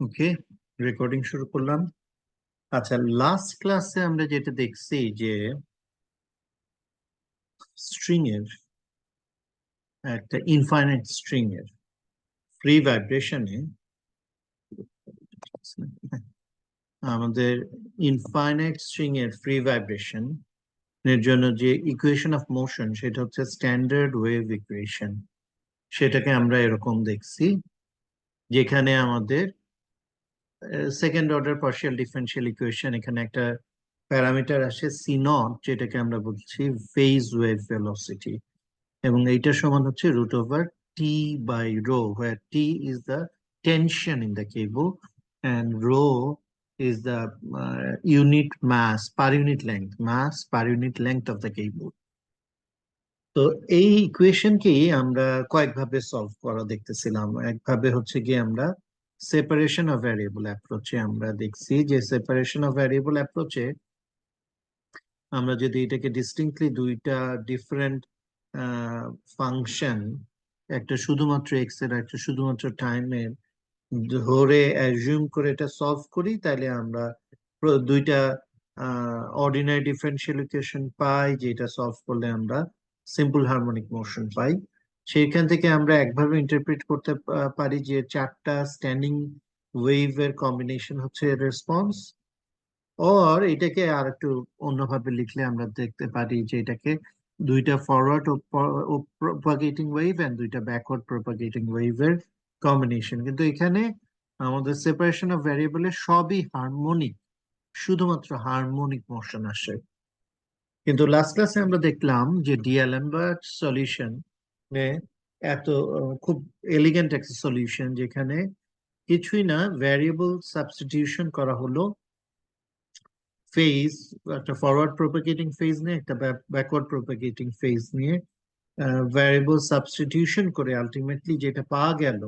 ওকে, recording শুরু করলাম। আচ্ছা, লাস্ট ক্লাসে আমরা যেটা দেখছি যে স্ট্রিং এর একটা ইনফাইনাইট স্ট্রিং এর ফ্রি ভাইব্রেশনে আমাদের ইনফাইনাইট স্ট্রিং এর ফ্রি ভাইব্রেশন এর জন্য যে ইকুয়েশন অফ মোশন সেটা হচ্ছে স্ট্যান্ডার্ড ওয়েভ ইকুয়েশন। সেটাকে আমরা এরকম দেখছি, যেখানে আমাদের second order partial differential equation, এখানে একটা প্যারামিটার আসে সি নট, যেটাকে আমরা বলছি ফেজ ওয়েভ ভেলোসিটি, এবং এইটা সমান হচ্ছে root over T by rho, where T is the tension in the cable and rho is the unit mass per unit length, mass per unit length of the cable. তো এই ইকুয়েশনকেই আমরা কয়েকভাবে solve করা দেখতেছিলাম। একভাবে হচ্ছে গিয়ে আমরা সেপারেশন অফ ভ্যারিয়েবল অ্যাপ্রোচে আমরা দেখছি যে সেপারেশন অফ ভ্যারিয়েবল অ্যাপ্রোচে আমরা যদি এটাকে ডিস্টিংক্টলি দুইটা ডিফারেন্ট ফাংশন, একটা শুধুমাত্র এক্স এর একটা শুধুমাত্র টাইমের ধরে অ্যাজিউম করে এটা সলভ করি, তাহলে আমরা দুইটা অর্ডিনারি ডিফারেনশিয়াল ইকুয়েশন পাই, যেটা সলভ করলে আমরা সিম্পল হারমোনিক মোশন পাই। সেইখান থেকে আমরা একভাবে ইন্টারপ্রিট করতে পারি যে চারটা স্ট্যান্ডিং ওয়েভের কম্বিনেশন হচ্ছে রেসপন্স। আর এটাকে আর একটু অন্যভাবে লিখলে আমরা দেখতে পারি যে এটাকে দুইটা ফরওয়ার্ড ও প্রপাগেটিং ওয়েভ এন্ড দুইটা ব্যাকওয়ার্ড প্রপাগেটিং ওয়েভের কম্বিনেশন। কিন্তু এখানে আমাদের সেপারেশন অফ ভ্যারিয়েবলের সবই হারমোনিক, শুধুমাত্র হারমোনিক মোশন আসে। কিন্তু লাস্ট ক্লাসে আমরা দেখলাম যে ডিএলএমবার্ট সলিউশন এত খুব এলিগেন্ট একটা সলিউশন, যেখানে কিছুই না, ভ্যারিয়েবল সাবস্টিটিউশন করা হলো, ফেজ একটা ফরওয়ার্ড প্রোপাগেটিং ফেজ নিয়ে একটা ব্যাকওয়ার্ড প্রোপাগেটিং ফেজ নিয়ে ভ্যারিয়েবল সাবস্টিটিউশন করে আলটিমেটলি যেটা পাওয়া গেল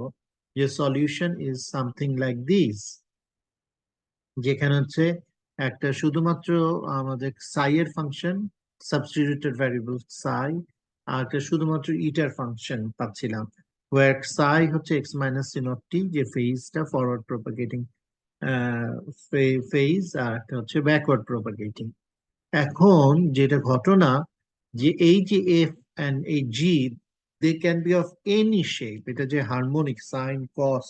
যে solution is something like this, যেখানে হচ্ছে একটা শুধুমাত্র আমাদের সাই এর ফাংশন, সাবস্টিটিউটেড ভ্যারিয়েবল সাই, আর একটা শুধুমাত্র ইটার ফাংশন পাচ্ছিলাম, ওয়ার সাই হচ্ছে এক্স মাইনাস সি নট টি, যে ফেজটা ফরওয়ার্ড প্রোপাগেটিং ফেজ, আর একটা হচ্ছে ব্যাকওয়ার্ড প্রোপাগেটিং। এখন যেটা ঘটনা, যে এই যে এফ এন্ড এই g, they can be of any shape, এটা যে হারমোনিক সাইন কস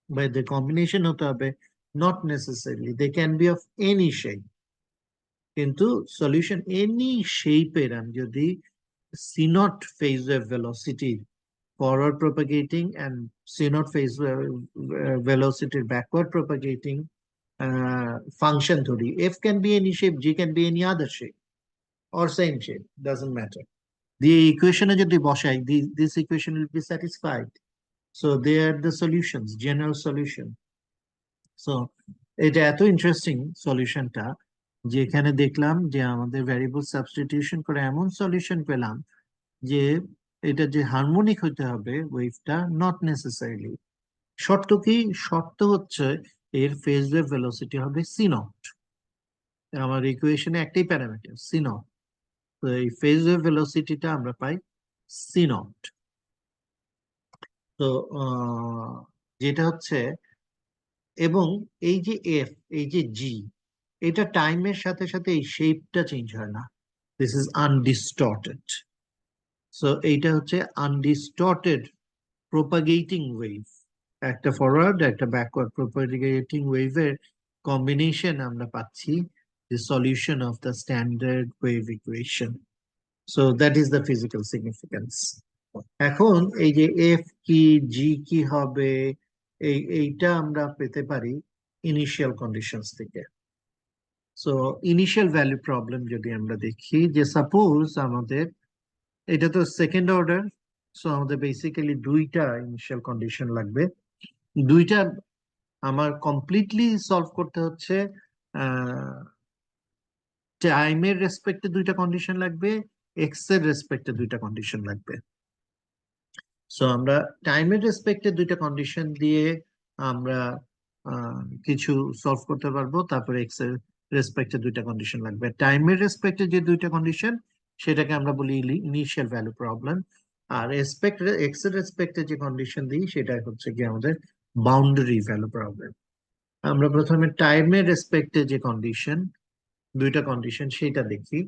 বা এদের কম্বিনেশন হতে হবে, not necessarily, they can be of any shape. কিন্তু সলিউশন এনি শেপের আমি যদি c naught phase wave velocity forward propagating and c naught phase velocity backward propagating function ধরি, f can be any shape, g can be any other shape or same shape, doesn't matter. The equation যদি বসাই, this equation will be satisfied. So they are the solutions, general solution. So এটা এত interesting সলিউশনটা, যেখানে দেখলাম যে আমাদের variable substitution করে এমন সলিউশন পেলাম যে এটা যে হারমোনিক হতে হবে ওয়েভটা, নট নেসেসারিলি। শর্ত কি? শর্ত হচ্ছে এর ফেজ ওয়েভ ভেলোসিটি হবে সি নট। আমার ইকুয়েশনে একটাই প্যারামিটার সি নট, তো এই ফেজ ওয়েভ ভেলোসিটিটা আমরা পাই সি নট। তো যেটা হচ্ছে, এবং এই যে এফ, এই যে জি, এটা টাইমের সাথে সাথে এই শেপটা চেঞ্জ হয় না, দিস ইজ আনডিস্টর্টেড। সো এইটা হচ্ছে আনডিস্টর্টেড প্রোপাগেটিং ওয়েভ, একটা ফরওয়ার্ড একটা ব্যাকওয়ার্ড প্রোপাগেটিং ওয়েভের কম্বিনেশন আমরা পাচ্ছি, the solution of the standard wave equation. So that is the physical significance. এখন এই যে এফ কি জি কি হবে, এইটা আমরা পেতে পারি ইনিশিয়াল কন্ডিশনস থেকে। সো ইনিশিয়াল ভ্যালু প্রবলেম যদি আমরা দেখি, যে সাপোজ আমাদের এটা তো সেকেন্ড অর্ডার, সো আমাদের বেসিক্যালি দুইটা ইনিশিয়াল কন্ডিশন লাগবে। দুইটা আমার কমপ্লিটলি সলভ করতে হচ্ছে, টাইমের রেসপেক্টে দুইটা কন্ডিশন লাগবে, এক্স এর রেসপেক্টে দুইটা কন্ডিশন লাগবে। সো আমরা টাইমের রেসপেক্টে দুইটা কন্ডিশন দিয়ে আমরা কিছু সলভ করতে পারবো, তারপরে এক্স এর রেসপেক্টে দুইটা কন্ডিশন লাগবে। টাইমের রেসপেক্টে যে দুইটা কন্ডিশন, সেটাকে আমরা বলি ইনিশিয়াল ভ্যালু প্রবলেম, আর এক্স এর রেসপেক্টে যে কন্ডিশন দিই সেটা হচ্ছে কি আমাদের বাউন্ডারি ভ্যালু প্রবলেম। আমরা প্রথমে টাইমের রেসপেক্টে যে কন্ডিশন, দুইটা কন্ডিশন সেটা দেখি।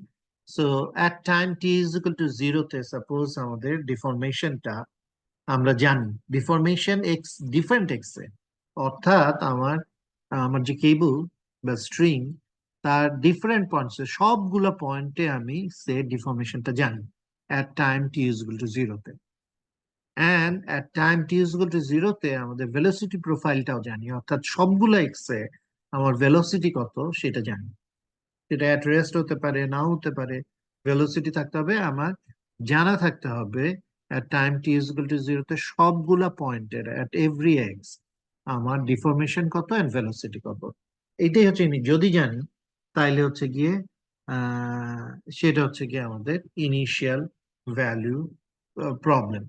So at time T is equal to জিরোতে সাপোজ আমাদের ডিফরমেশনটা আমরা জানি, ডিফরমেশন এক্স ডিফারেন্ট এক্স এ, অর্থাৎ আমার আমার যে কেবল বা স্ট্রিং তার ডিফারেন্ট পয়েন্টসে সবগুলো পয়েন্টে আমি সে ডিফরমেশনটা জানি at time T is equal to জিরোতে। And at time T is equal to জিরোতে আমাদের ভেলোসিটি প্রোফাইলটাও জানি, অর্থাৎ সবগুলো এক্স এ আমার ভেলোসিটি কত সেটা জানি। সেটা অ্যাট রেস্ট হতে পারে, নাও হতে পারে, ভেলোসিটি থাকতে হবে আমার জানা থাকতে হবে at time t is equal to 0 তে সবগুলা পয়েন্টের at every x আমার ডিফরমেশন কত এন্ড ভেলোসিটি কত। এটাই হচ্ছে যদি জানি তাইলে হচ্ছে গিয়ে আহ সেটা হচ্ছে গিয়ে আমাদের ইনিশিয়াল ভ্যালু প্রবলেম।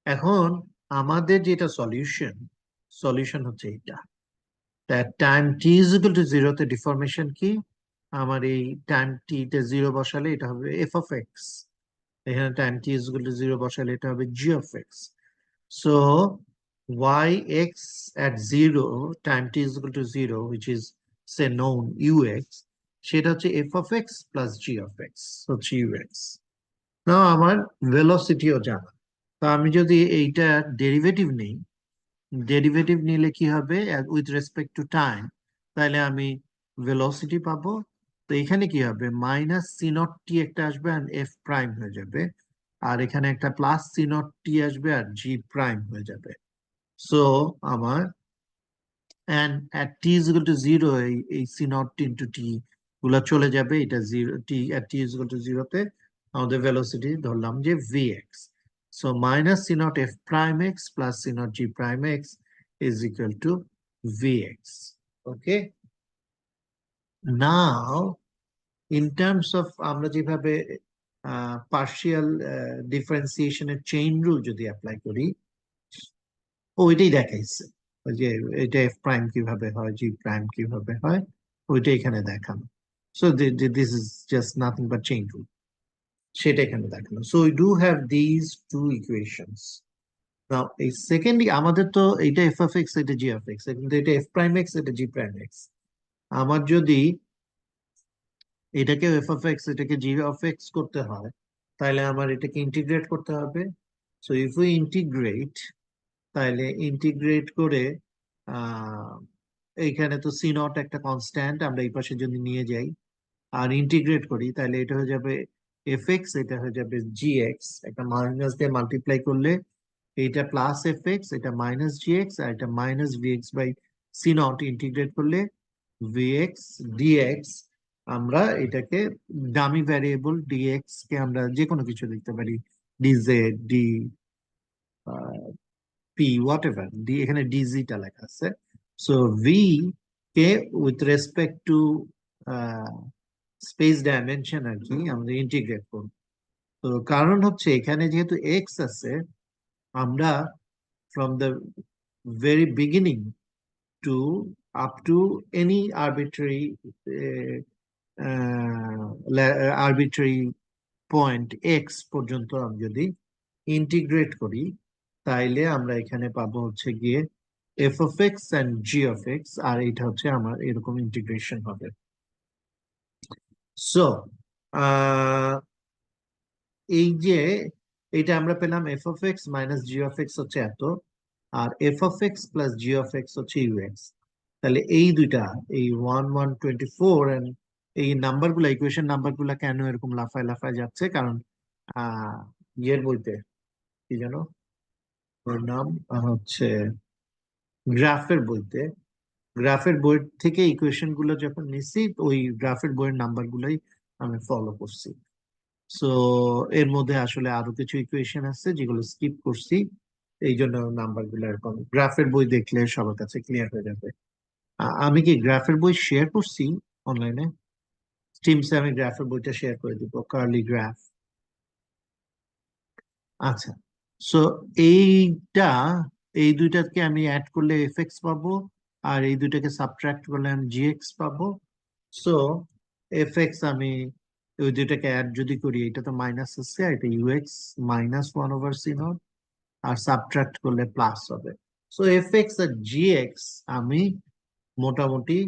এখন আমাদের যেটা সলিউশন, সলিউশন হচ্ছে এটা, time T is equal to জিরোতে ডিফরমেশন কি, আমার এই টাইম টি তে জিরো বসালে এটা হবে এফ অফ এক্স, এখানে time T is equal to zero বসালে এটা হবে g of x. So y x at zero time T is equal to zero which is say known u x, সেটা হচ্ছে f of x plus g of x হচ্ছে u x. Now আমার ভেলোসিটিও জানা, তো আমি যদি এইটা ডেরিভেটিভ নেই, ডেরিভেটিভ নিলে কি হবে উইথ রেসপেক্ট টু টাইম, তাহলে আমি ভেলোসিটি পাবো। তো এখানে কি হবে মাইনাস সি নট টি একটা আসবে আর এফ প্রাইম হয়ে যাবে, আর এখানে একটা প্লাস সি নট টি আসবে আর জি প্রাইম হয়ে যাবে। সো আমার and at T is equal to zero এই C naught T into T গুলা চলে যাবে, এটা zero T at T is equal to জিরোতে আমাদের ভেলোসিটি ধরলাম যে V X. So minus C naught F prime X plus C naught G prime X is equal to Vx. Okay. Now, in terms of আমরা যেভাবে partial ডিফারেন্সিয়েশনের chain rule যদি apply করি, ওইটাই দেখাইছে, ওই যে এটা এফ প্রাইম কিভাবে হয়, জি প্রাইম কিভাবে হয়, ওইটা এখানে দেখানো। So this is just nothing but chain rule, সেটা এখানে দেখানো। So we do have this two equations. Now এই সেকেন্ডলি আমাদের তো এটা এফ অফ এক্স, এটা জি অফ এক্স, কিন্তু এটা এফ প্রাইম এক্স, এটা জি প্রাইম এক্স। আমার যদি এটাকে এফ অফ এক্স এটাকে জি অফ এক্স করতে হয়, তাহলে আমার এটাকে ইন্টিগ্রেট করতে হবে। সো ইফ উই ইন্টিগ্রেট, তাহলে ইন্টিগ্রেট করে আহ এইখানে তো সি নট একটা কনস্ট্যান্ট, আমরা এই পাশে যদি নিয়ে যাই আর ইন্টিগ্রেট করি, তাহলে এটা হয়ে যাবে এফ এক্স, এটা হয়ে যাবে জি এক্স, একটা মাইনাস দিয়ে মাল্টিপ্লাই করলে এইটা প্লাস এফ এক্স, এটা মাইনাস জি এক্স, আর এটা minus V X by C naught integrate করলে ভিএক্স ডিএক্স। আমরা এটাকে ডামি ভ্যারিয়েবল ডিএক্স কে আমরা যে কোনো কিছু লিখতে পারি, d z d p whatever d, এখানে ডিজিটা লেখা আছে। So v k with respect to space dimension আর কি আমরা ইন্টিগ্রেট করব। তো কারণ হচ্ছে এখানে যেহেতু এক্স আছে, আমরা from the very beginning to up to any arbitrary point x পর্যন্ত আমি যদি ইন্টিগ্রেট করি, তাইলে আমরা এখানে পাবো হচ্ছে গিয়ে f of x and g of x, আর এটা হচ্ছে আমার এরকম ইন্টিগ্রেশন হবে। সো এই যে এটা আমরা পেলাম f of x minus g of x হচ্ছে এত, আর f of x plus g of x হচ্ছে ইউ এক্স। তাহলে এই দুইটা, এই 1124 এন্ড এই নাম্বার গুলা, ইকুয়েশন নাম্বার গুলা কেন এরকম লাফায় লাফায় যাচ্ছে, কারণ আহ ইয়ের বইতে কি জানো ওর নাম, হচ্ছে গ্রাফের বইতে, গ্রাফের বই থেকে ইকুয়েশন গুলো যখন নিছি ওই গ্রাফের বইয়ের নাম্বার গুলাই আমি ফলো করছি। সো এর মধ্যে আসলে আরো কিছু ইকুয়েশন আছে যেগুলো স্কিপ করছি, এই জন্য নাম্বার গুলো এরকম। গ্রাফের বই দেখলে সবার কাছে ক্লিয়ার হয়ে যাবে। আমি কি গ্রাফের বই শেয়ার করছি অনলাইনে? টিমসে আমি গ্রাফের বইটা শেয়ার করে দিব, কার্লি গ্রাফ। আচ্ছা, সো এইটা, এই দুইটাকে আমি অ্যাড করলে এফ এক্স পাবো, আর এই দুইটাকে সাবট্রাক্ট করলে আমি জি এক্স পাবো। সো এফ এক্স আমি ওই দুইটাকে অ্যাড যদি করি, এটা তো মাইনাস আছে, আর এটা U x minus one over C naught, আর সাবট্রাক্ট করলে প্লাস হবে। সো এফ এক্স আর জি এক্স আমি মোটামুটি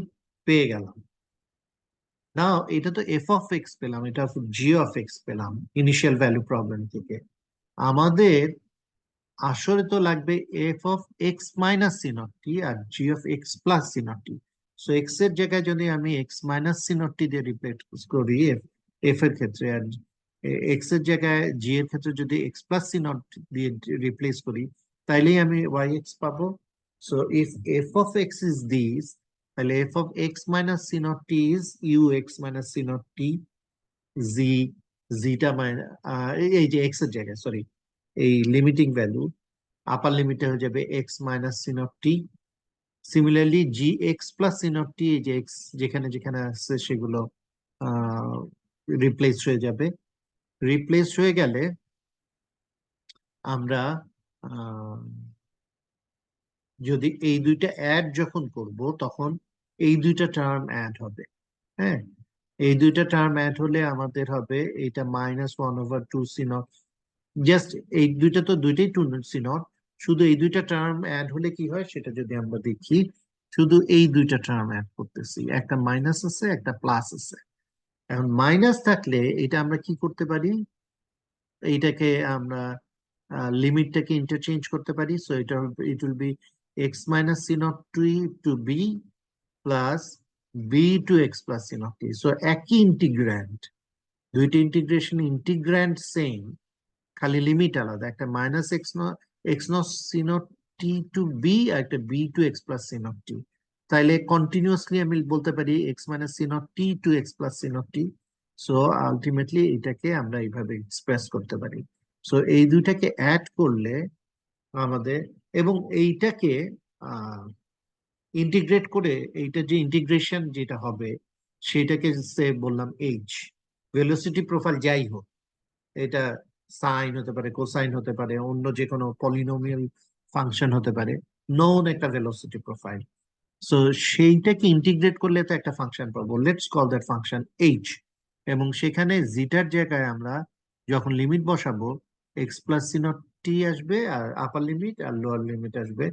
পেয়ে গেলাম। না, এটা তো এফ অফ এক্স পেলাম, এটা জি অফ এক্স পেলাম ইনিশিয়াল ভ্যালু প্রবলেম থেকে। আমাদের আসলে তো লাগবে F of x minus C naught T আর G of x plus C naught T. So X এর জায়গায় যদি আমি X minus C naught T দিয়ে রিপ্লেস করি এফ এফ এর ক্ষেত্রে, আর এক্স এর জায়গায় জি এর ক্ষেত্রে যদি এক্স প্লাস সি নট দিয়ে রিপ্লেস করি, তাইলেই আমি ওয়াই এক্স পাবো। So if f of x is this, তাহলে f of x minus C naught t is u x minus C naught t g, জিটা মাইনাস এই যে এক্স এর জায়গায়, সরি, এই লিমিটিং ভ্যালু আপার লিমিটে হয়ে যাবে x minus C naught t. Similarly g x plus C naught t, এই যে এক্স যেখানে যেখানে আসছে সেগুলো রিপ্লেস হয়ে যাবে। রিপ্লেস হয়ে গেলে আমরা আহ, যদি এই দুইটা অ্যাড যখন করব, তখন এই দুইটা টার্ম অ্যাড হবে। হ্যাঁ, এই দুইটা টার্ম অ্যাড হলে আমাদের হবে এইটা -1/2 সি নট। জাস্ট এই দুইটা তো দুইটাই 2 সি নট। শুধু এই দুইটা টার্ম অ্যাড হলে কি হয় সেটা যদি আমরা দেখি, শুধু এই দুইটা টার্ম অ্যাড করতেছি, একটা মাইনাস আছে একটা প্লাস আছে। এখন মাইনাস থাকলে এটা আমরা কি করতে পারি, এইটাকে আমরা লিমিটটাকে ইন্টারচেঞ্জ করতে পারি। সো এটা it will be x minus C naught t to b plus b to x plus C naught T. So একই ইন্টিগ্র্যান্ড, দুইটা ইন্টিগ্রেশন ইন্টিগ্র্যান্ড সেম, খালি লিমিট আলাদা, একটা minus x naught c naught t to b আর একটা b to x plus C naught t. তাইলে continuously আমি বলতে পারি x minus C naught t to x plus C naught T. So ultimately এটাকে আমরা এইভাবে এক্সপ্রেস করতে পারি। সো এই দুইটাকে অ্যাড করলে আমাদের, এবং এইটাকে ইন্টিগ্রেট করে, এইটা যে ইন্টিগ্রেশন যেটা হবে সেটাকে সে বললাম এইচ, ভেলোসিটি প্রোফাইল যাই হোক, এটা সাইন হতে পারে, কোসাইন হতে পারে, অন্য যে কোনো পলিনোমিয়াল ফাংশন হতে পারে, নোন একটা ভেলোসিটি প্রোফাইল। সো সেইটাকে ইন্টিগ্রেট করলে তো একটা ফাংশন পাবো, let's call that function H. এবং সেখানে জিটার জায়গায় আমরা যখন লিমিট বসাবো, X plus C naught T আসবে, আর আপার লিমিট আর লোয়ার লিমিট আসবে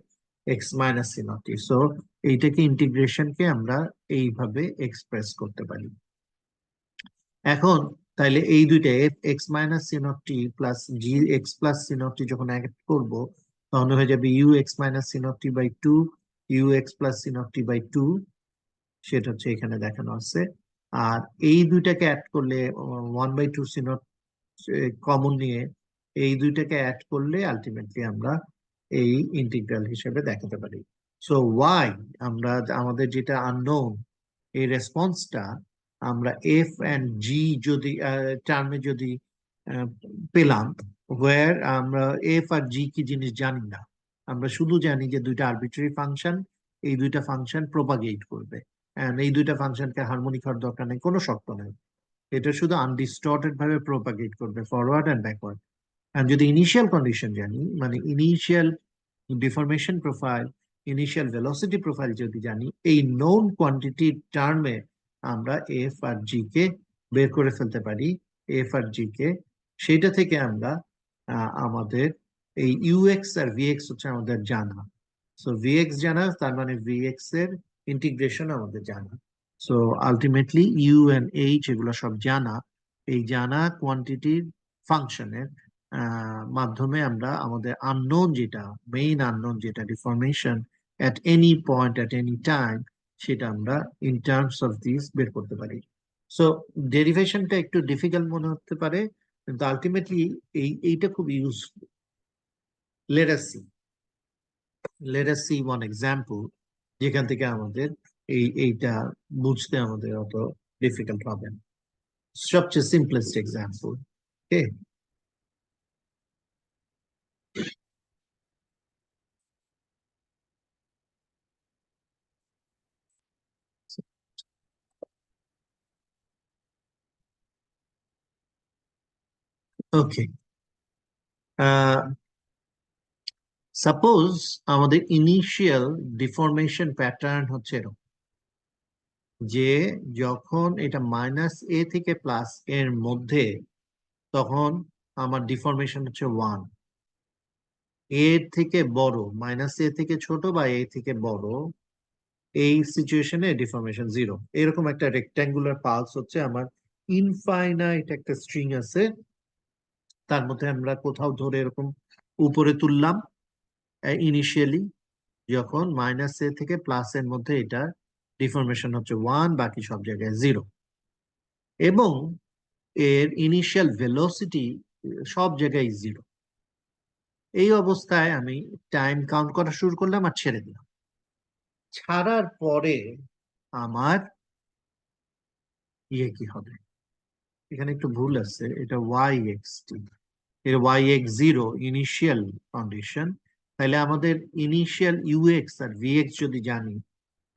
এক্স মাইনাস সি নট টি। সো এইটাকে ইন্টিগ্রেশনকে আমরা এইভাবে এক্সপ্রেস করতে পারি। এখন তাইলে এই দুইটা f x minus C naught t plus g x plus C naught t যখন অ্যাড করবো, তখন হয়ে যাবে u x minus C naught t by two u x plus C naught t by two. সেটা হচ্ছে এখানে দেখানো আছে। আর এই দুইটাকে অ্যাড করলে 1/2 সি নট কমন নিয়ে এই দুইটাকে অ্যাড করলে আলটিমেটলি আমরা এই ইন্টিগ্রাল হিসেবে দেখাতে পারি। সো ওয়াই, আমরা আমাদের যেটা আননোন, এই রেসপন্সটা আমরা এফ অ্যান্ড জি যদি টার্মে যদি পেলাম, ওয়ার আমরা এফ আর জি কি জিনিস জানি না। আমরা শুধু জানি যে দুইটা আরবিট্রারি ফাংশন, এই দুইটা ফাংশন প্রোপাগেট করবে, and এই দুইটা ফাংশনকে হারমোনিক হওয়ার দরকার নেই, কোনো শর্ত নেই, এটা শুধু আনডিস্টর্টেড ভাবে প্রোপাগেট করবে ফরওয়ার্ড অ্যান্ড ব্যাকওয়ার্ড। আর যদি ইনিশিয়াল কন্ডিশন জানি, মানে initial deformation profile, initial velocity profile যদি জানি, এই নোন কোয়ান্টিটি টার্মে আমরা এফ আর জি কে বের করে ফেলতে পারি। এফ আর জি কে, সেটা থেকে আমরা আমাদের এই ইউএক্স আর ভিএক্স হচ্ছে আমাদের জানা। সো ভিএক্স জানা, তার মানে ভিএক্স এর ইন্টিগ্রেশন আমাদের জানা। So ultimately U and H এগুলো সব জানা। এই জানা কোয়ান্টিটির ফাংশনের মাধ্যমে আমরা আমাদের আননোন যেটা, মেইন আননোন যেটা deformation at any point at any time, সেটা আমরা ইন টার্মস অফ দিস বের করতে পারি। সো ডেরিভেশনটা একটু ডিফিকাল্ট মনে হতে পারে, কিন্তু আলটিমেটলি এইটা খুব useful. Let us see, let us see one example, যেখান থেকে আমাদের এইটা বুঝতে আমাদের অত ডিফিকাল্ট হবে না। সবচেয়ে সিম্পলেস্ট এক্সাম্পল। ওকে, ওকে, সাপোজ আমাদের ইনিশিয়াল ডিফরমেশন প্যাটার্ন হচ্ছে এরকম, যে যখন এটা মাইনাস এ থেকে প্লাস এর মধ্যে, তখন আমার ডিফরমেশন হচ্ছে 1। এর থেকে বড়, মাইনাস এ থেকে ছোট বা এ থেকে বড়, এই সিচুয়েশনে ডিফরমেশন জিরো। এরকম একটা রেক্ট্যাঙ্গুলার পালস হচ্ছে আমার ইনফাইনাইট একটা স্ট্রিং আছে, তার মধ্যে আমরা কোথাও ধরে এরকম উপরে তুললাম ইনিশিয়ালি, যখন মাইনাস এ থেকে প্লাস এর মধ্যে এটা ডিফরমেশন হচ্ছে ওয়ান, বাকি সব জায়গায় জিরো, এবং এর ইনিশিয়াল ভেলোসিটি সব জায়গায় জিরো। এই অবস্থায় আমি টাইম কাউন্ট করা শুরু করলাম আর ছেড়ে দিলাম। ছাড়ার পরে আমার কি হবে, এখানে একটু ভুল আছে, এটা ওয়াই এক্স টি, এর Y x zero initial condition. তাহলে আমাদের ইনিশিয়াল ইউএক্স আর ভিএক্স যদি জানি,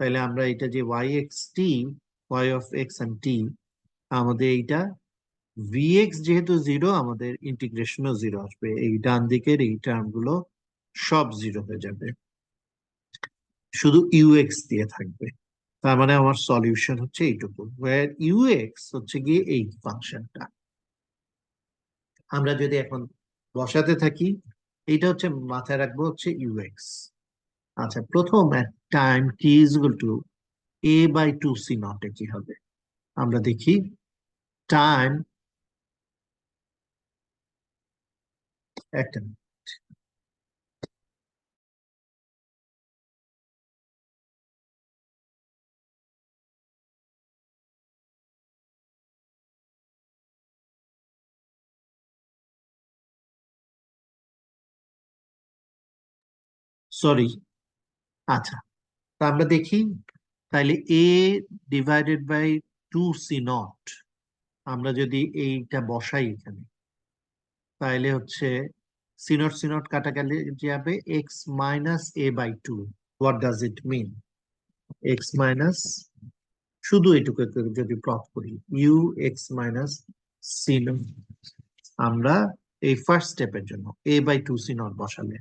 তাহলে আমরা এটা যে y x t, y of x and t, আমাদের এইটা ভিএক্স যেহেতু জিরো, আমাদের ইন্টিগ্রেশনও জিরো আসবে, এই ডান দিকের এই টার্ম গুলো সব জিরো হয়ে যাবে, শুধু ইউএক্স দিয়ে থাকবে। তার মানে আমার সলিউশন হচ্ছে এইটুকু, ওয়ার ইউএক্স হচ্ছে গিয়ে এই ফাংশনটা। আমরা যদি এখন বসাতে থাকি, এইটা হচ্ছে মাথায় রাখবো হচ্ছে ইউএক্স। আচ্ছা, প্রথম time T is equal to A by two C naught এ কি হবে আমরা দেখি। টাইম, একটা সরি। আচ্ছা, তা আমরা দেখি, তাহলে a divided by two C naught, আমরা যদি এইটা বসাই এখানে, তাহলে হচ্ছে সিনট সিনট কাটা গেলে যাবে x minus A by two. What does it mean? X minus, শুধু এটুকু যদি প্লট করি, U x minus C naught, আমরা এই ফার্স্ট স্টেপের জন্য A by two C naught বসালে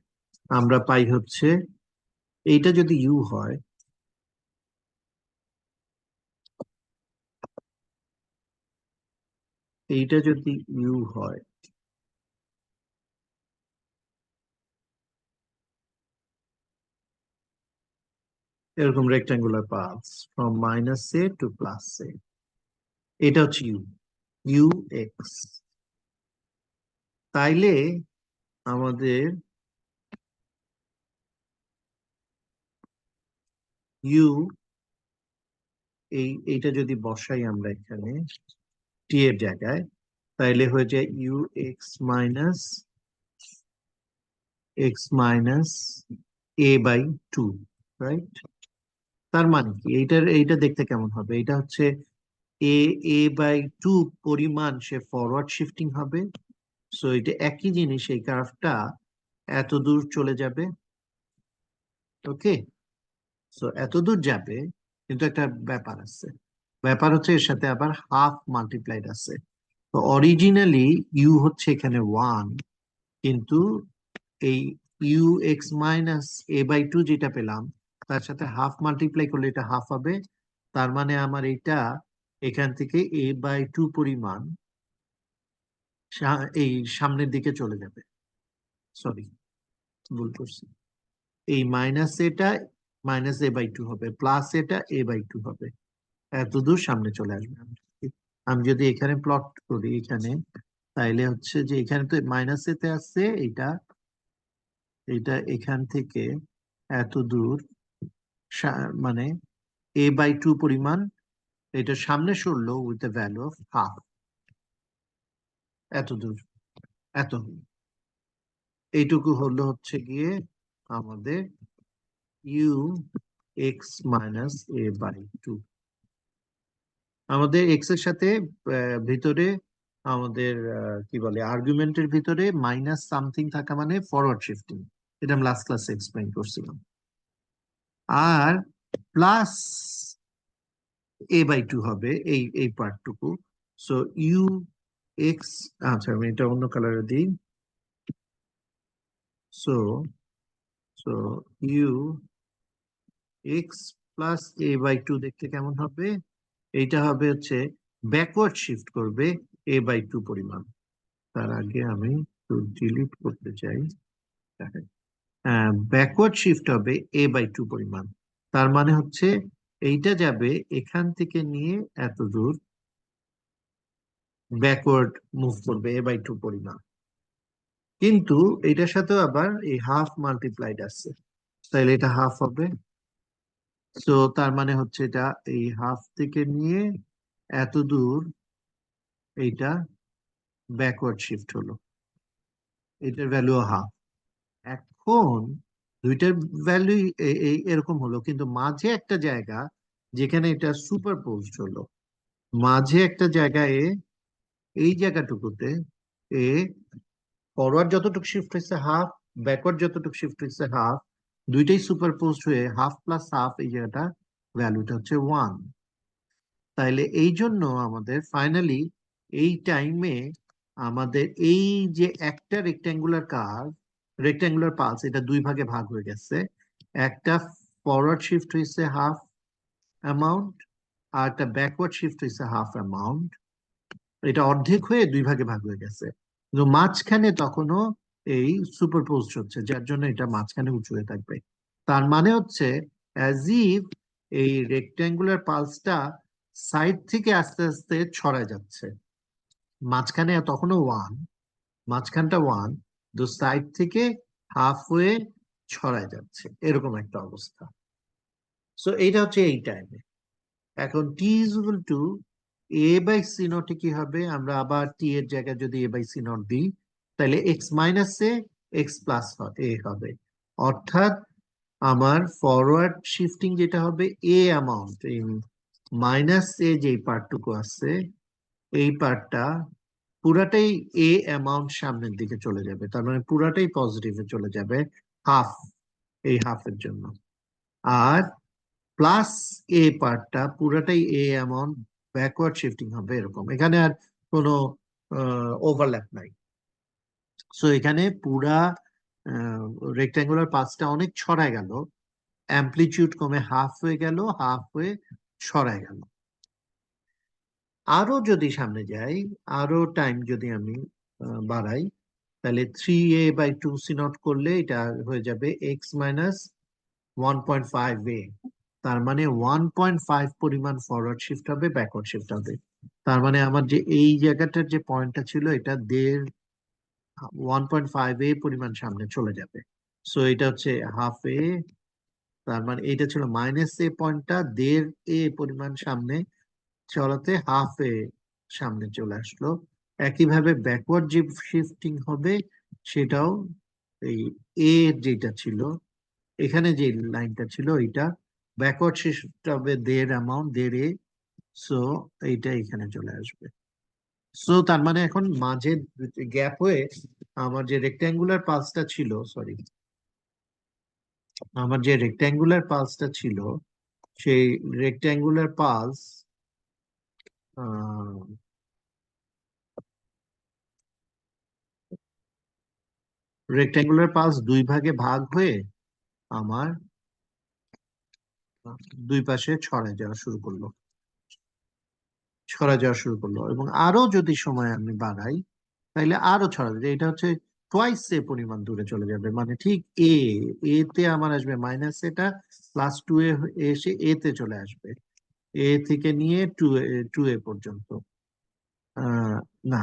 আমরা পাই হচ্ছে, এইটা যদি ইউ হয়, এইটা যদি ইউ হয়, এরকম rectangular path from minus a to plus a, এটা হচ্ছে ইউ, ইউ এক্স। তাইলে আমাদের ইউ, এইটা যদি বসাই আমরা এখানে টি এর জায়গায়, তাইলে হয়ে যায় U x minus A by two, right? তার মানে কি, এইটা দেখতে কেমন হবে? এটা হচ্ছে এ, এ বাই টু পরিমাণ সে ফরওয়ার্ড শিফটিং হবে। সো এটা একই জিনিস, এই কার্ভটা এত দূর চলে যাবে। ওকে, সো এত দূর যাবে, কিন্তু একটা ব্যাপার আছে, ব্যাপার হচ্ছে এর সাথে আবার হাফ মাল্টিপ্লাইড আছে। তো অরিজিনালি ইউ হচ্ছে এখানে ওয়ান, কিন্তু এই U x minus A by two যেটা পেলাম, তার সাথে হাফ মাল্টিপ্লাই করলে এটা হাফ হবে। তার মানে আমার এইটা এখান থেকে এ বাই টু পরিমাণ এই সামনের দিকে চলে যাবে। সরি, ভুল করছি। এই মাইনাস এটা মাইনাস এ বাই টু হবে, প্লাস এটা এ বাই টু হবে, এত দূর সামনে চলে আসবে। আমি যদি এখানে প্লট করি এখানে, তাইলে হচ্ছে যে এখানে তো মাইনাস এতে আসছে, এটা এটা এখান থেকে এত দূর, মানে এ বাই টু পরিমাণ এটা সামনে সরলো with the value of half, এত দূর, এত, এইটুকু হলো হচ্ছে গিয়ে আমাদের u x minus A by two. আমাদের এক্স এর সাথে ভিতরে আমাদের কি বলে আর্গুমেন্টের ভিতরে মাইনাস সামথিং থাকা মানে ফরওয়ার্ড শিফটিং, এটা আমি লাস্ট ক্লাসে এক্সপ্লেইন করছিলাম। আর প্লাস এ বাই টু হবে এই পার্টটুকু। সো ইউ এক্স, আচ্ছা আমি এটা অন্য কালারে দিই। So so U x plus A by two দেখতে কেমন হবে? এইটা হবে হচ্ছে ব্যাকওয়ার্ড শিফট করবে এ বাই টু পরিমাণ। তার আগে আমি একটু ডিলিট করতে চাই, দেখেন ব্যাকওয়ার্ড শিফট হবে a/2 পরিমাণ। তার মানে হচ্ছে এইটা যাবে এখান থেকে নিয়ে এত দূর ব্যাকওয়ার্ড মুভ করবে a/2 পরিমাণ, কিন্তু এটার সাথে আবার এই হাফ মাল্টিপ্লাইড আছে, তাহলে এটা হাফ হবে। তো তার মানে হচ্ছে এটা এই হাফ থেকে নিয়ে এত দূর এইটা ব্যাকওয়ার্ড শিফট হলো, এটার ভ্যালু হাফ। এখন দুইটার ভ্যালু এরকম হলো, কিন্তু মাঝে একটা জায়গা যেখানে এটা সুপারপোজড হলো, মাঝে একটা জায়গায় এই জায়গাটুকুতে এ ফরওয়ার্ড যতটুকু শিফট হয়েছে হাফ, ব্যাকওয়ার্ড যতটুকু শিফট হয়েছে হাফ, দুইটাই সুপারপোজড হয়ে হাফ প্লাস হাফ এই জায়গাটা ভ্যালুটা হচ্ছে 1। তাইলে এই জন্য আমাদের ফাইনালি এই টাইমে আমাদের এই যে একটা রেক্ট্যাঙ্গুলার পালস এটা দুই ভাগে ভাগ হয়ে গেছে। একটা ফরওয়ার্ড শিফট হয়েছে হাফ অ্যামাউন্ট, আর একটা ব্যাকওয়ার্ড শিফট হয়েছে হাফ অ্যামাউন্ট। এটা অর্ধেক হয়ে দুই ভাগে ভাগ হয়ে গেছে, কিন্তু মাঝখানে তখনও এই সুপারপোজ হচ্ছে, যার জন্য এটা মাঝখানে উঁচু হয়ে থাকবে। তার মানে হচ্ছে অ্যাজ ইফ এই রেক্ট্যাঙ্গুলার পালসটা সাইড থেকে আস্তে আস্তে ছড়ায় যাচ্ছে, মাঝখানে তখনও ওয়ান, মাঝখানটা ওয়ান, দু সাইড থেকে হাফ হয়ে ছড়ায় যাচ্ছে, এরকম একটা অবস্থা। সো এইটা হচ্ছে এই টাইমে। এখন টি ইজ ইকুয়াল টু a/c নটে কি হবে, আমরা আবার টি এর জায়গায় যদি a/c নট দিই, তাহলে এক্স মাইনাস এক্স প্লাস এ হবে। অর্থাৎ আমার ফরওয়ার্ড শিফটিং যেটা হবে এ অ্যামাউন্ট, এই মাইনাস এ যে পার্টটুকু আছে এই পার্টটা পুরাটাই এ অ্যামাউন্ট সামনের দিকে চলে যাবে, তার মানে পুরাটাই পজিটিভে চলে যাবে হাফ, এই হাফের জন্য। আর প্লাস এ পার্টটা পুরাটাই এ অ্যামাউন্ট ব্যাকওয়ার্ড শিফটিং হবে, এরকম। এখানে আর কোনো ওভারল্যাপ নাই। সো এখানে পুরা রেক্ট্যাঙ্গুলার পাঁচটা অনেক ছড়ায় গেল, অ্যামপ্লিচিউড কমে হাফ হয়ে গেল, হাফ হয়ে ছড়ায় গেল। আরো যদি সামনে যাই, আরো টাইম যদি আমি বাড়াই, তাহলে 3a/2c নট করলে এটা হয়ে যাবে এক্স মাইনাস 1.5a। তার মানে 1.5 পরিমাণ ফরওয়ার্ড শিফট হবে, ব্যাকওয়ার্ড শিফট হবে। তার মানে আমার যে এই জায়গাটার যে পয়েন্টটা ছিল এটা 1.5a পরিমাণ সামনে চলে যাবে। সো এটা হচ্ছে হাফ এ, তার মানে এটা ছিল মাইনাস এ পয়েন্টটা 1.5a পরিমাণ সামনে চলাতে হাফ এ সামনে চলে আসলো। একইভাবে ব্যাকওয়ার্ড যে শিফটিং হবে সেটাও এই এ যেটা ছিল এখানে যে লাইনটা ছিল এটা ব্যাকওয়ার্ড শিফট হবে 1.5 অ্যামাউন্ট 1.5a। সো এইটা এখানে চলে আসবে। সো তার মানে এখন মাঝে গ্যাপ হয়ে আমার যে রেক্ট্যাঙ্গুলার পালসটা ছিল, সরি, আমার যে রেক্ট্যাঙ্গুলার পালসটা ছিল সেই রেক্ট্যাঙ্গুলার পালস দুই ভাগে ভাগ হয়ে আমার দুই পাশে ছড়া যাওয়া শুরু করলো এবং আরো যদি সময় আমি বাড়াই তাহলে আরো ছড়াবে। এটা হচ্ছে টুয়াইস এ পরিমাণ দূরে চলে যাবে, মানে ঠিক এ তে আমার আসবে মাইনাস এটা, প্লাস 2a এসে এ তে চলে আসবে, এ থেকে নিয়ে টু এ পর্যন্ত। আহ না,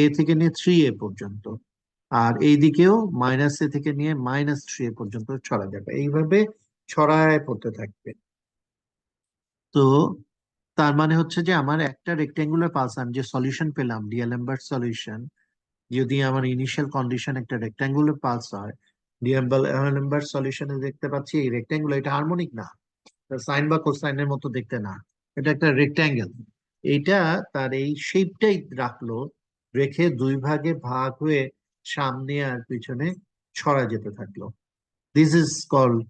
এ থেকে নিয়ে 3a পর্যন্ত, আর এইদিকেও মাইনাস এ থেকে নিয়ে -3a পর্যন্ত ছড়া যাবে, এইভাবে ছড়ায় পড়তে থাকবে। তো তার মানে হচ্ছে যে আমার একটা রেক্টেঙ্গুলার পালস, আমি যে সলিউশন পেলাম ডিএলএমবার্ট সলিউশন, যদি আমার ইনিশিয়াল কন্ডিশন একটা রেক্টেঙ্গুলার পালস হয়, ডিএলএমবার্ট সলিউশনে দেখতে পাচ্ছি এই রেক্টেঙ্গুলার, এটা হারমোনিক না, সাইন বা কোসাইনের মতো দেখতে না, এটা একটা রেক্টেঙ্গেল। এইটা তার এই শেপটাই রাখলো, রেখে দুই ভাগে ভাগ হয়ে সামনে আর পিছনে ছড়া যেতে থাকলো। This is called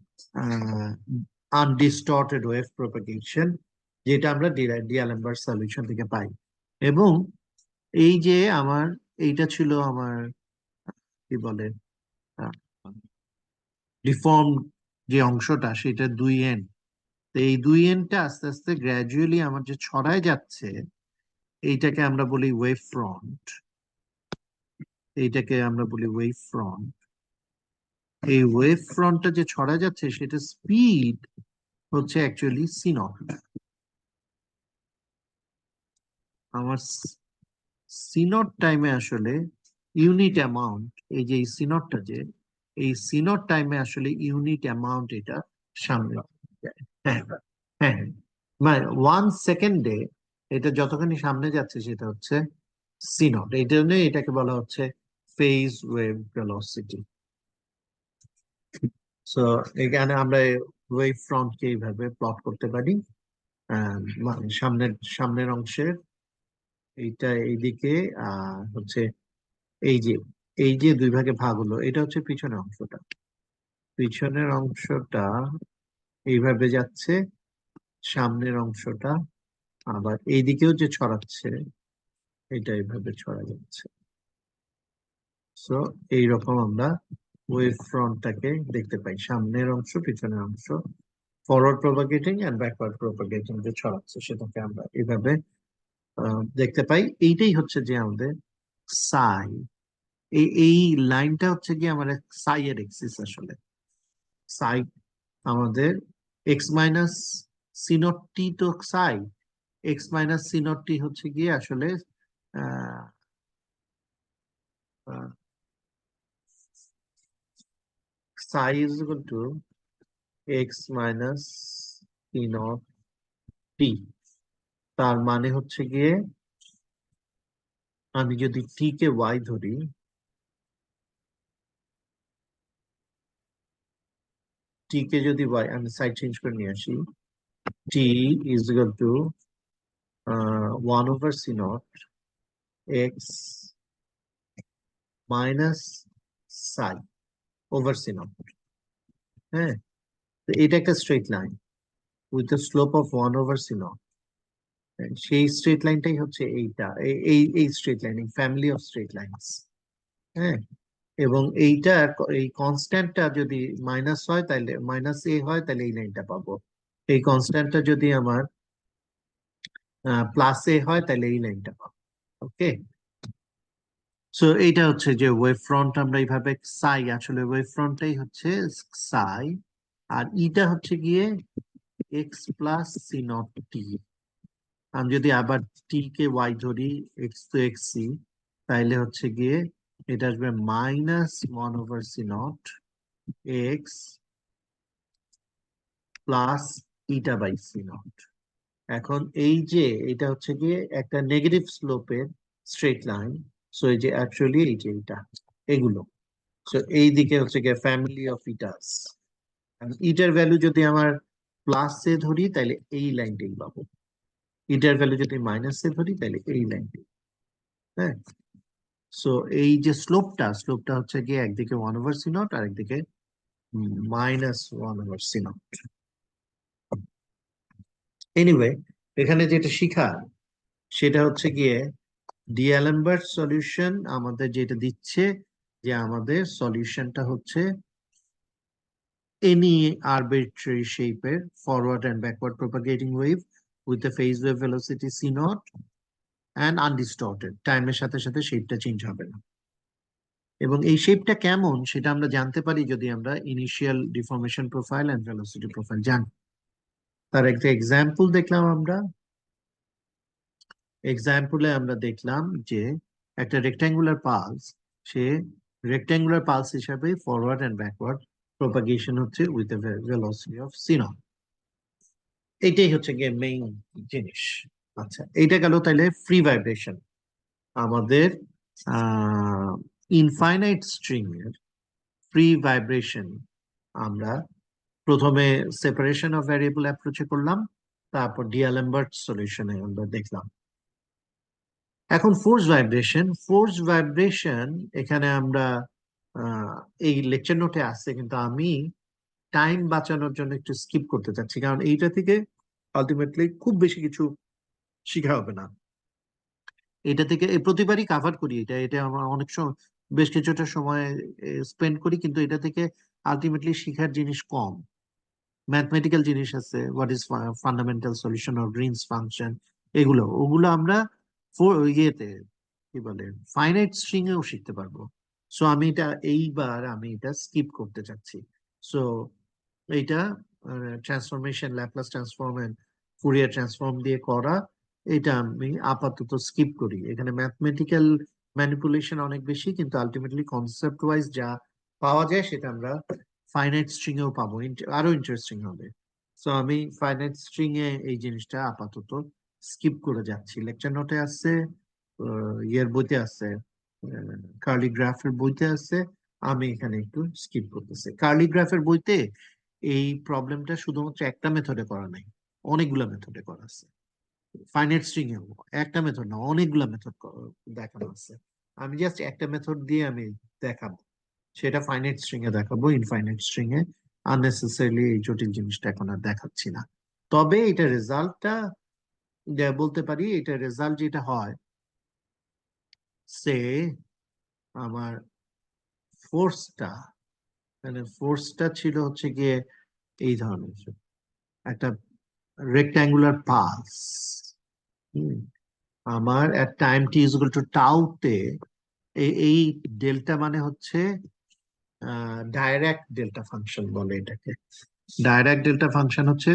undistorted wave propagation, যেটা আমরা ডিআলেমবার্ট সলিউশন থেকে পাই। এবং এই যে আমার এইটা ছিল আমার কি বলে ডিফর্ম যে অংশটা, সেটা দুই এন্ড, এই দুই এন্ডটা আস্তে আস্তে গ্র্যাজুয়ালি আমার যে ছড়ায় যাচ্ছে, এইটাকে আমরা বলি ওয়েভ ফ্রন্ট, এইটাকে আমরা বলি ওয়েভ ফ্রন্ট। এই ওয়েভ ফ্রন্টটা যে ছড়া যাচ্ছে সেটা স্পিড হচ্ছে অ্যাকচুয়ালি সি নট। আমার সি নট টাইমে আসলে ইউনিট অ্যামাউন্ট, এই যে সি নটটা যে এই সি নট টাইমে আসলে ইউনিট অ্যামাউন্ট এটা সামনে যায়। হ্যাঁ, হ্যাঁ, মানে 1 সেকেন্ডে এটা যতখানি সামনে যাচ্ছে সেটা হচ্ছে সি নট। এই জন্য এটাকে বলা হচ্ছে ফেজ ওয়েভ ভেলোসিটি। সো এখানে আমরা ওয়েভ ফ্রন্টকে এইভাবে প্লট করতে পারি। মানে সামনের অংশের এইটা এইদিকে হচ্ছে এই যে দুই ভাগে ভাগ হলো, এটা হচ্ছে পিছনের অংশটা। পিছনের অংশটা এইভাবে যাচ্ছে, সামনের অংশটা আবার এইদিকেও যে ছড়াচ্ছে এটা এইভাবে ছড়া যাচ্ছে। সো এইরকম আমরা ওয়েভ ফ্রন্টটাকে দেখতে পাই, সামনের অংশ পিছনের অংশ, ফরওয়ার্ড প্রপাগেটিং এন্ড ব্যাকওয়ার্ড প্রপাগেটিং যে ছড়াচ্ছে সেটাকে আমরা এইভাবে দেখতে পাই। এইটাই হচ্ছে যে আমাদের সাই। এই লাইনটা হচ্ছে কি আমাদের সাই এর এক্সিস। আসলে সাই আমাদের x minus C naught t, তো psi x minus C naught t হচ্ছে গিয়ে আসলে psi is equal to x minus C naught t. তার মানে হচ্ছে গিয়ে আমি যদি টি কে ওয়াই ধরি, টি কে যদি ওয়াই, আমি সাইড চেঞ্জ করে নিয়ে আসি, t is equal to 1/c0 x minus psi over C naught. হ্যাঁ, তো এটা একটা straight line with the slope of 1/c0। সেই স্ট্রেট লাইনটাই হচ্ছে এইটা, এই স্ট্রেট লাইন, এই ফ্যামিলি অফ স্ট্রেট লাইনস। হ্যাঁ, এবং এইটা এই কনস্ট্যান্টটা যদি মাইনাস হয় তাহলে মাইনাস এ হয় তাহলে এই লাইনটা পাবো। এই কনস্ট্যান্টটা যদি আমার প্লাস এ হয় তাহলে এই লাইনটা পাবো। ওকে, সো এইটা হচ্ছে যে ওয়েভ ফ্রন্ট আমরা এইভাবে সাই, আসলে ওয়েভ ফ্রন্টটাই হচ্ছে সাই, আর ইটা হচ্ছে গিয়ে X plus C naught T. আমি যদি আবার টি কে ওয়াই ধরি, এক্স তো এক্স সি, তাইলে হচ্ছে গিয়ে এটা আসবে minus 1/c naught X plus eta by C naught. এখন এই যে এটা হচ্ছে গিয়ে একটা নেগেটিভ স্লোপের স্ট্রেট লাইন। সো এই যে অ্যাকচুয়ালি এই যে এটা এগুলো, সো এই দিকে হচ্ছে গিয়ে ফ্যামিলি অফ ইটাস। ইটার ভ্যালু যদি আমার প্লাস এ ধরি তাহলে এই লাইনটাই পাবো, ইটার ভ্যালু যদি মাইনাস এ ধরি তাহলে এই লাইনটাই। হ্যাঁ, সো এই যে স্লোপটা হচ্ছে গিয়ে একদিকে 1/c0 আর একদিকে -1/c0। এনিওয়ে, এখানে যেটা শিখা সেটা হচ্ছে গিয়ে ডিএলএমবার্ট সলিউশন আমাদের যেটা দিচ্ছে যে আমাদের সলিউশনটা হচ্ছে any arbitrary shape forward and backward propagating wave with a phase wave velocity c naught and undistorted, টাইমের সাথে সাথে শেপটা চেঞ্জ হবে না। এবং এই শেপটা কেমন সেটা আমরা জানতে পারি যদি আমরা initial deformation profile and velocity profile জানি। তার একটা এক্সাম্পল দেখলাম আমরা। এক্সাম্পলে আমরা দেখলাম যে একটা রেক্ট্যাঙ্গুলার পালস, সে রেক্ট্যাঙ্গুলার পালস হিসাবে ফরওয়ার্ড এন্ড ব্যাকওয়ার্ড প্রপাগেশন হচ্ছে with a velocity of C naught. এইটাই হচ্ছে গিয়ে মেইন জিনিস। আচ্ছা, এইটা গেল তাইলে ফ্রি ভাইব্রেশন। আমাদের ইনফাইনাইট স্ট্রিং এর ফ্রি ভাইব্রেশন আমরা প্রথমে সেপারেশন অফ ভ্যারিয়েবল অ্যাপ্রোচে করলাম, তারপর ডিএলএমবার্ট সলিউশনে আমরা দেখলাম। এখন ফোর্স ভাইব্রেশন এখানে আমরা এই লেকচার নোটে আসছে, কিন্তু আমি টাইম বাঁচানোর জন্য একটু স্কিপ করতে চাচ্ছি, কারণ এইটা থেকে আলটিমেটলি খুব বেশি কিছু শিখা হবে না। এটা থেকে প্রতিবারই কাভার করি, এটা এটা আমরা অনেক সময় বেশ কিছুটা সময় স্পেন্ড করি, কিন্তু এটা থেকে আলটিমেটলি শিখার জিনিস কম। ম্যাথমেটিক্যাল জিনিস আছে, what is fundamental solution of Greens function, ওগুলো আমরা ইয়েতে কি বলে ফাইনাইট স্ট্রিং এও শিখতে পারবো। সো আমি এটা স্কিপ করতে চাচ্ছি। সো এইটা transformation, Laplace transform and Fourier transform দিয়ে করা, এটা আমি আপাতত স্কিপ করি। এখানে ম্যাথমেটিক্যাল ম্যানিপুলেশন অনেক বেশি, কিন্তু আলটিমেটলি কনসেপ্ট ওয়াইজ যা পাওয়া যায় সেটা আমরা ফাইনাইট স্ট্রিং এও পাবো, আরো ইন্টারেস্টিং হবে। সো আমি ফাইনাইট স্ট্রিং এ এই জিনিসটা আপাতত স্কিপ করে যাচ্ছি। লেকচার নোটে আছে, ইয়ের বইতে আছে, কার্লি গ্রাফের বইতে আছে, আমি এখানে একটু স্কিপ করতেছি। কার্লি গ্রাফের বইতে এই প্রবলেমটা শুধুমাত্র একটা মেথডে করা নাই, অনেকগুলা মেথডে করা আছে। ফাইনাইট স্ট্রিং এ একটা মেথড না, অনেকগুলা মেথড দেখানো আছে। আমি জাস্ট একটা মেথড দিয়ে আমি দেখাবো, সেটা ফাইনাইট স্ট্রিং এ দেখাবো। ইনফাইনাইট স্ট্রিং এ আননেসেসারিলি এই জটিল জিনিসটা এখন আর দেখাচ্ছি না। তবে এটা রেজাল্টটা বলতে পারি, এটা রেজাল্ট যেটা হয়, সে আমার ফোর্সটা, মানে ফোর্সটা ছিল হচ্ছে গিয়ে এই ধরনের একটা রেক্ট্যাঙ্গুলার পালস। আমার at time T is equal to টাউতে এই ডেল্টা মানে হচ্ছে ডাইরেক্ট ডেল্টা ফাংশন বলে এটাকে। ডাইরেক্ট ডেল্টা ফাংশন হচ্ছে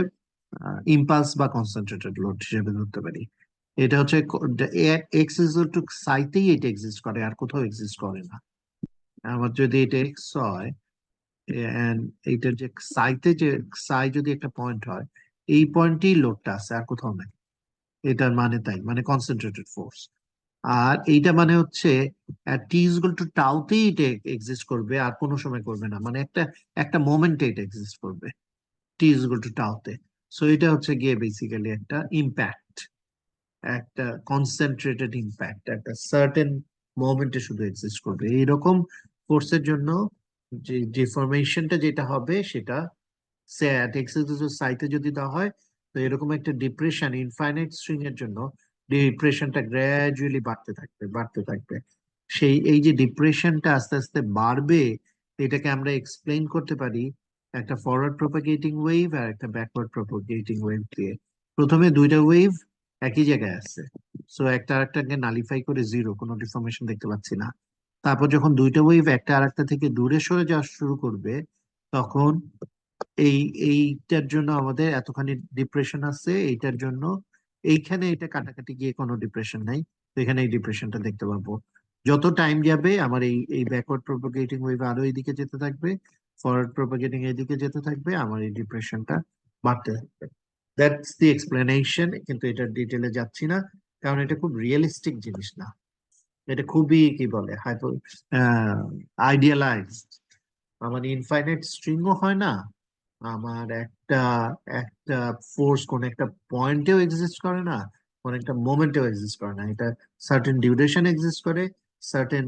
ইম্পালস বা কনসেন্ট্রেটেড লোড হিসেবে ধরতে পারি। এটা হচ্ছে এক্স ইজ টু সাইতেই এটা এক্সিস্ট করে, আর কোথাও এক্সিস্ট করে না। আমার যদি এটা এক্স হয়, and এইটার যে সাইতে, যে সাই যদি একটা পয়েন্ট হয়, এই পয়েন্টেই লোডটা আছে, আর কোথাও নাই। এটার মানে তাই, মানে কনসেন্ট্রেটেড ফোর্স। আর এইটা মানে হচ্ছে টি ইজ ইকুয়াল টু টাউতেই এটা এক্সিস্ট করবে, আর কোনো সময় করবে না, মানে একটা একটা মোমেন্টে এটা এক্সিস্ট করবে টি ইজ ইকুয়াল টু টাউতে। সো এটা হচ্ছে গিয়ে বেসিক্যালি একটা ইম্প্যাক্ট, একটা কনসেন্ট্রেটেড ইম্প্যাক্ট, একটা সার্টেন মোমেন্টে শুধু এক্সিস্ট করবে। এইরকম ফোর্সের জন্য যে ডিফরমেশনটা যেটা হবে সেটা সাইতে যদি দেওয়া হয়, তো এরকম একটা ডিপ্রেশন ইনফাইনাইট স্ট্রিং এর জন্য ডিপ্রেশনটা গ্র্যাজুয়ালি বাড়তে থাকবে, বাড়তে থাকবে। এই যে ডিপ্রেশনটা আস্তে আস্তে বাড়বে, এটাকে আমরা এক্সপ্লেইন করতে পারি একটা ফরওয়ার্ড প্রপাগেটিং ওয়েভ আর একটা ব্যাকওয়ার্ড প্রপাগেটিং ওয়েভ দিয়ে। প্রথমে দুইটা ওয়েভ একই জায়গায় আছে, সো একটা আরেকটাকে নালিফাই করে জিরো, কোনো ডিফরমেশন দেখতে পাচ্ছি না। তারপর যখন দুইটা ওয়েভ একটা আরেকটা থেকে দূরে সরে যাওয়া শুরু করবে, তখন এই এইটার জন্য আমাদের এতখানি ডিপ্রেশন আছে, এইটার জন্য এইখানে এটা কাটাকাটি গিয়ে কোনো ডিপ্রেশন নাই, তো এখানে এই ডিপ্রেশনটা দেখতে পাবো। যত টাইম যাবে আমার এই এই ব্যাকওয়ার্ড প্রপাগেটিং ওয়েভ আরো এইদিকে যেতে থাকবে, ফরওয়ার্ড প্রপাগেটিং এইদিকে যেতে থাকবে, আমার এই ডিপ্রেশনটা বাড়তে থাকবে। দ্যাটস দি এক্সপ্লেনেশন, কিন্তু এটার ডিটেলে যাচ্ছি না, কারণ এটা খুব রিয়েলিস্টিক জিনিস না। এটা খুবই কি বলে হাইপো আইডিয়ালাইজড। আমার ইনফাইনাইট স্ট্রিংও হয় না, আমার একটা একটা ফোর্স কোন একটা পয়েন্টেও এক্সিস্ট করে না, কোন একটা মোমেন্টেও এক্সিস্ট করে না। এটা সার্টেন ডিউরেশন এক্সিস্ট করে, সার্টেন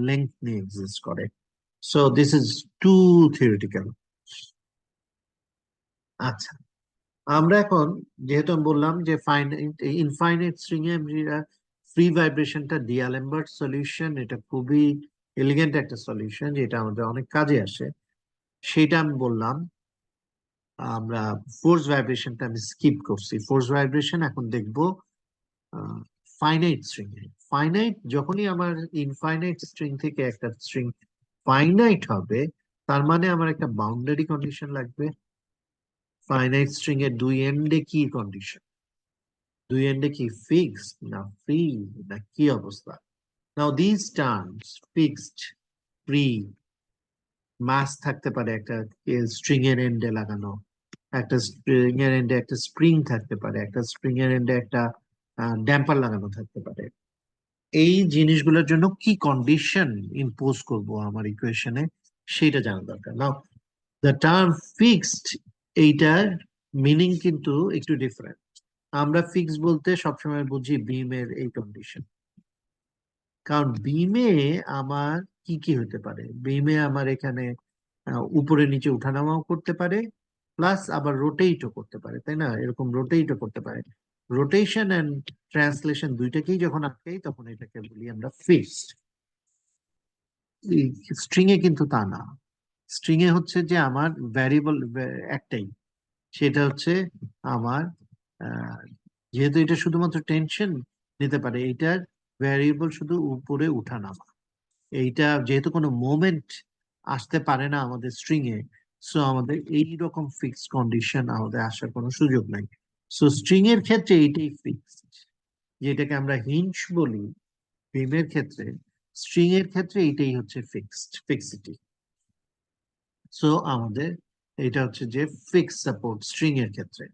লেংথ নিয়ে এক্সিস্ট করে। So this is too theoretical. আচ্ছা, আমরা এখন, যেহেতু আমি বললাম যে ইনফাইনাইট স্ট্রিং এ ফ্রি ভাইব্রেশনটা ডিআলেমবার্ট সলিউশন, এটা খুবই এলিগেন্ট একটা সলিউশন যেটা আমাদের অনেক কাজে আসে, সেটা আমি বললাম। আমরা ফোর্স ভাইব্রেশনটা আমি স্কিপ করছি, ফোর্স ভাইব্রেশন এখন দেখবো ফাইনাইট স্ট্রিং এ। ফাইনাইট যখনই আমার ইনফাইনাইট স্ট্রিং থেকে একটা স্ট্রিং ফাইনাইট হবে, তার মানে আমার একটা বাউন্ডারি কন্ডিশন লাগবে। ফাইনাইট স্ট্রিং এর দুই এন্ডে কি কন্ডিশন, দুই এন্ডে কি ফিক্সড না ফ্রি, না কি অবস্থা? নাও দিস টার্মস, ফিক্সড, ফ্রি, মাস থাকতে পারে একটা স্ট্রিং এর এন্ডে লাগানো, একটা স্প্রিং এর এন্ডে একটা স্প্রিং থাকতে পারে, একটা স্প্রিং এর এন্ডে একটা ড্যাম্পার লাগানো থাকতে পারে। এই জিনিসগুলোর জন্য কি কন্ডিশন ইম্পোজ করব আমার ইকুয়েশনে, সেটা জানা দরকার। নাও দ্য টার্ম ফিক্সড, এইটার মিনিং কিন্তু একটু ডিফারেন্ট। আমরা ফিক্স বলতে সবসময় বুঝি বিমের এই কন্ডিশন, কারণ বিমে আমার কি কি হতে পারে, বিমে আমার এখানে উপরে নিচে উঠানামাও করতে পারে, প্লাস আবার রোটেটও করতে পারে, তাই না? এরকম রোটেটও করতে পারে। রোটেশন এন্ড ট্রান্সলেশন দুইটাকেই যখন আটকাই, তখন এটাকে বলি আমরা ফিক্সড। স্ট্রিং এ কিন্তু তা না। স্ট্রিং এ হচ্ছে যে আমার ভ্যারিয়েবল একটাই, সেটা হচ্ছে আমার আহ, যেহেতু এটা শুধুমাত্র টেনশন নিতে পারে, এটার ভ্যারিয়েবল শুধু উপরে উঠানামা। এইটা যেহেতু কোনো মোমেন্ট আসতে পারে না আমাদের স্ট্রিং এ, সো আমাদের এই রকম ফিক্সড কন্ডিশন আমাদের আসার কোনো সুযোগ নাই। সো স্ট্রিং এর ক্ষেত্রে এইটাই ফিক্সড, যেটাকে আমরা হিঞ্জ বলি বিমের ক্ষেত্রে, স্ট্রিং এর ক্ষেত্রে এইটাই হচ্ছে ফিক্সিটি। সো আমাদের এটা হচ্ছে যে ফিক্স সাপোর্ট স্ট্রিং এর ক্ষেত্রে।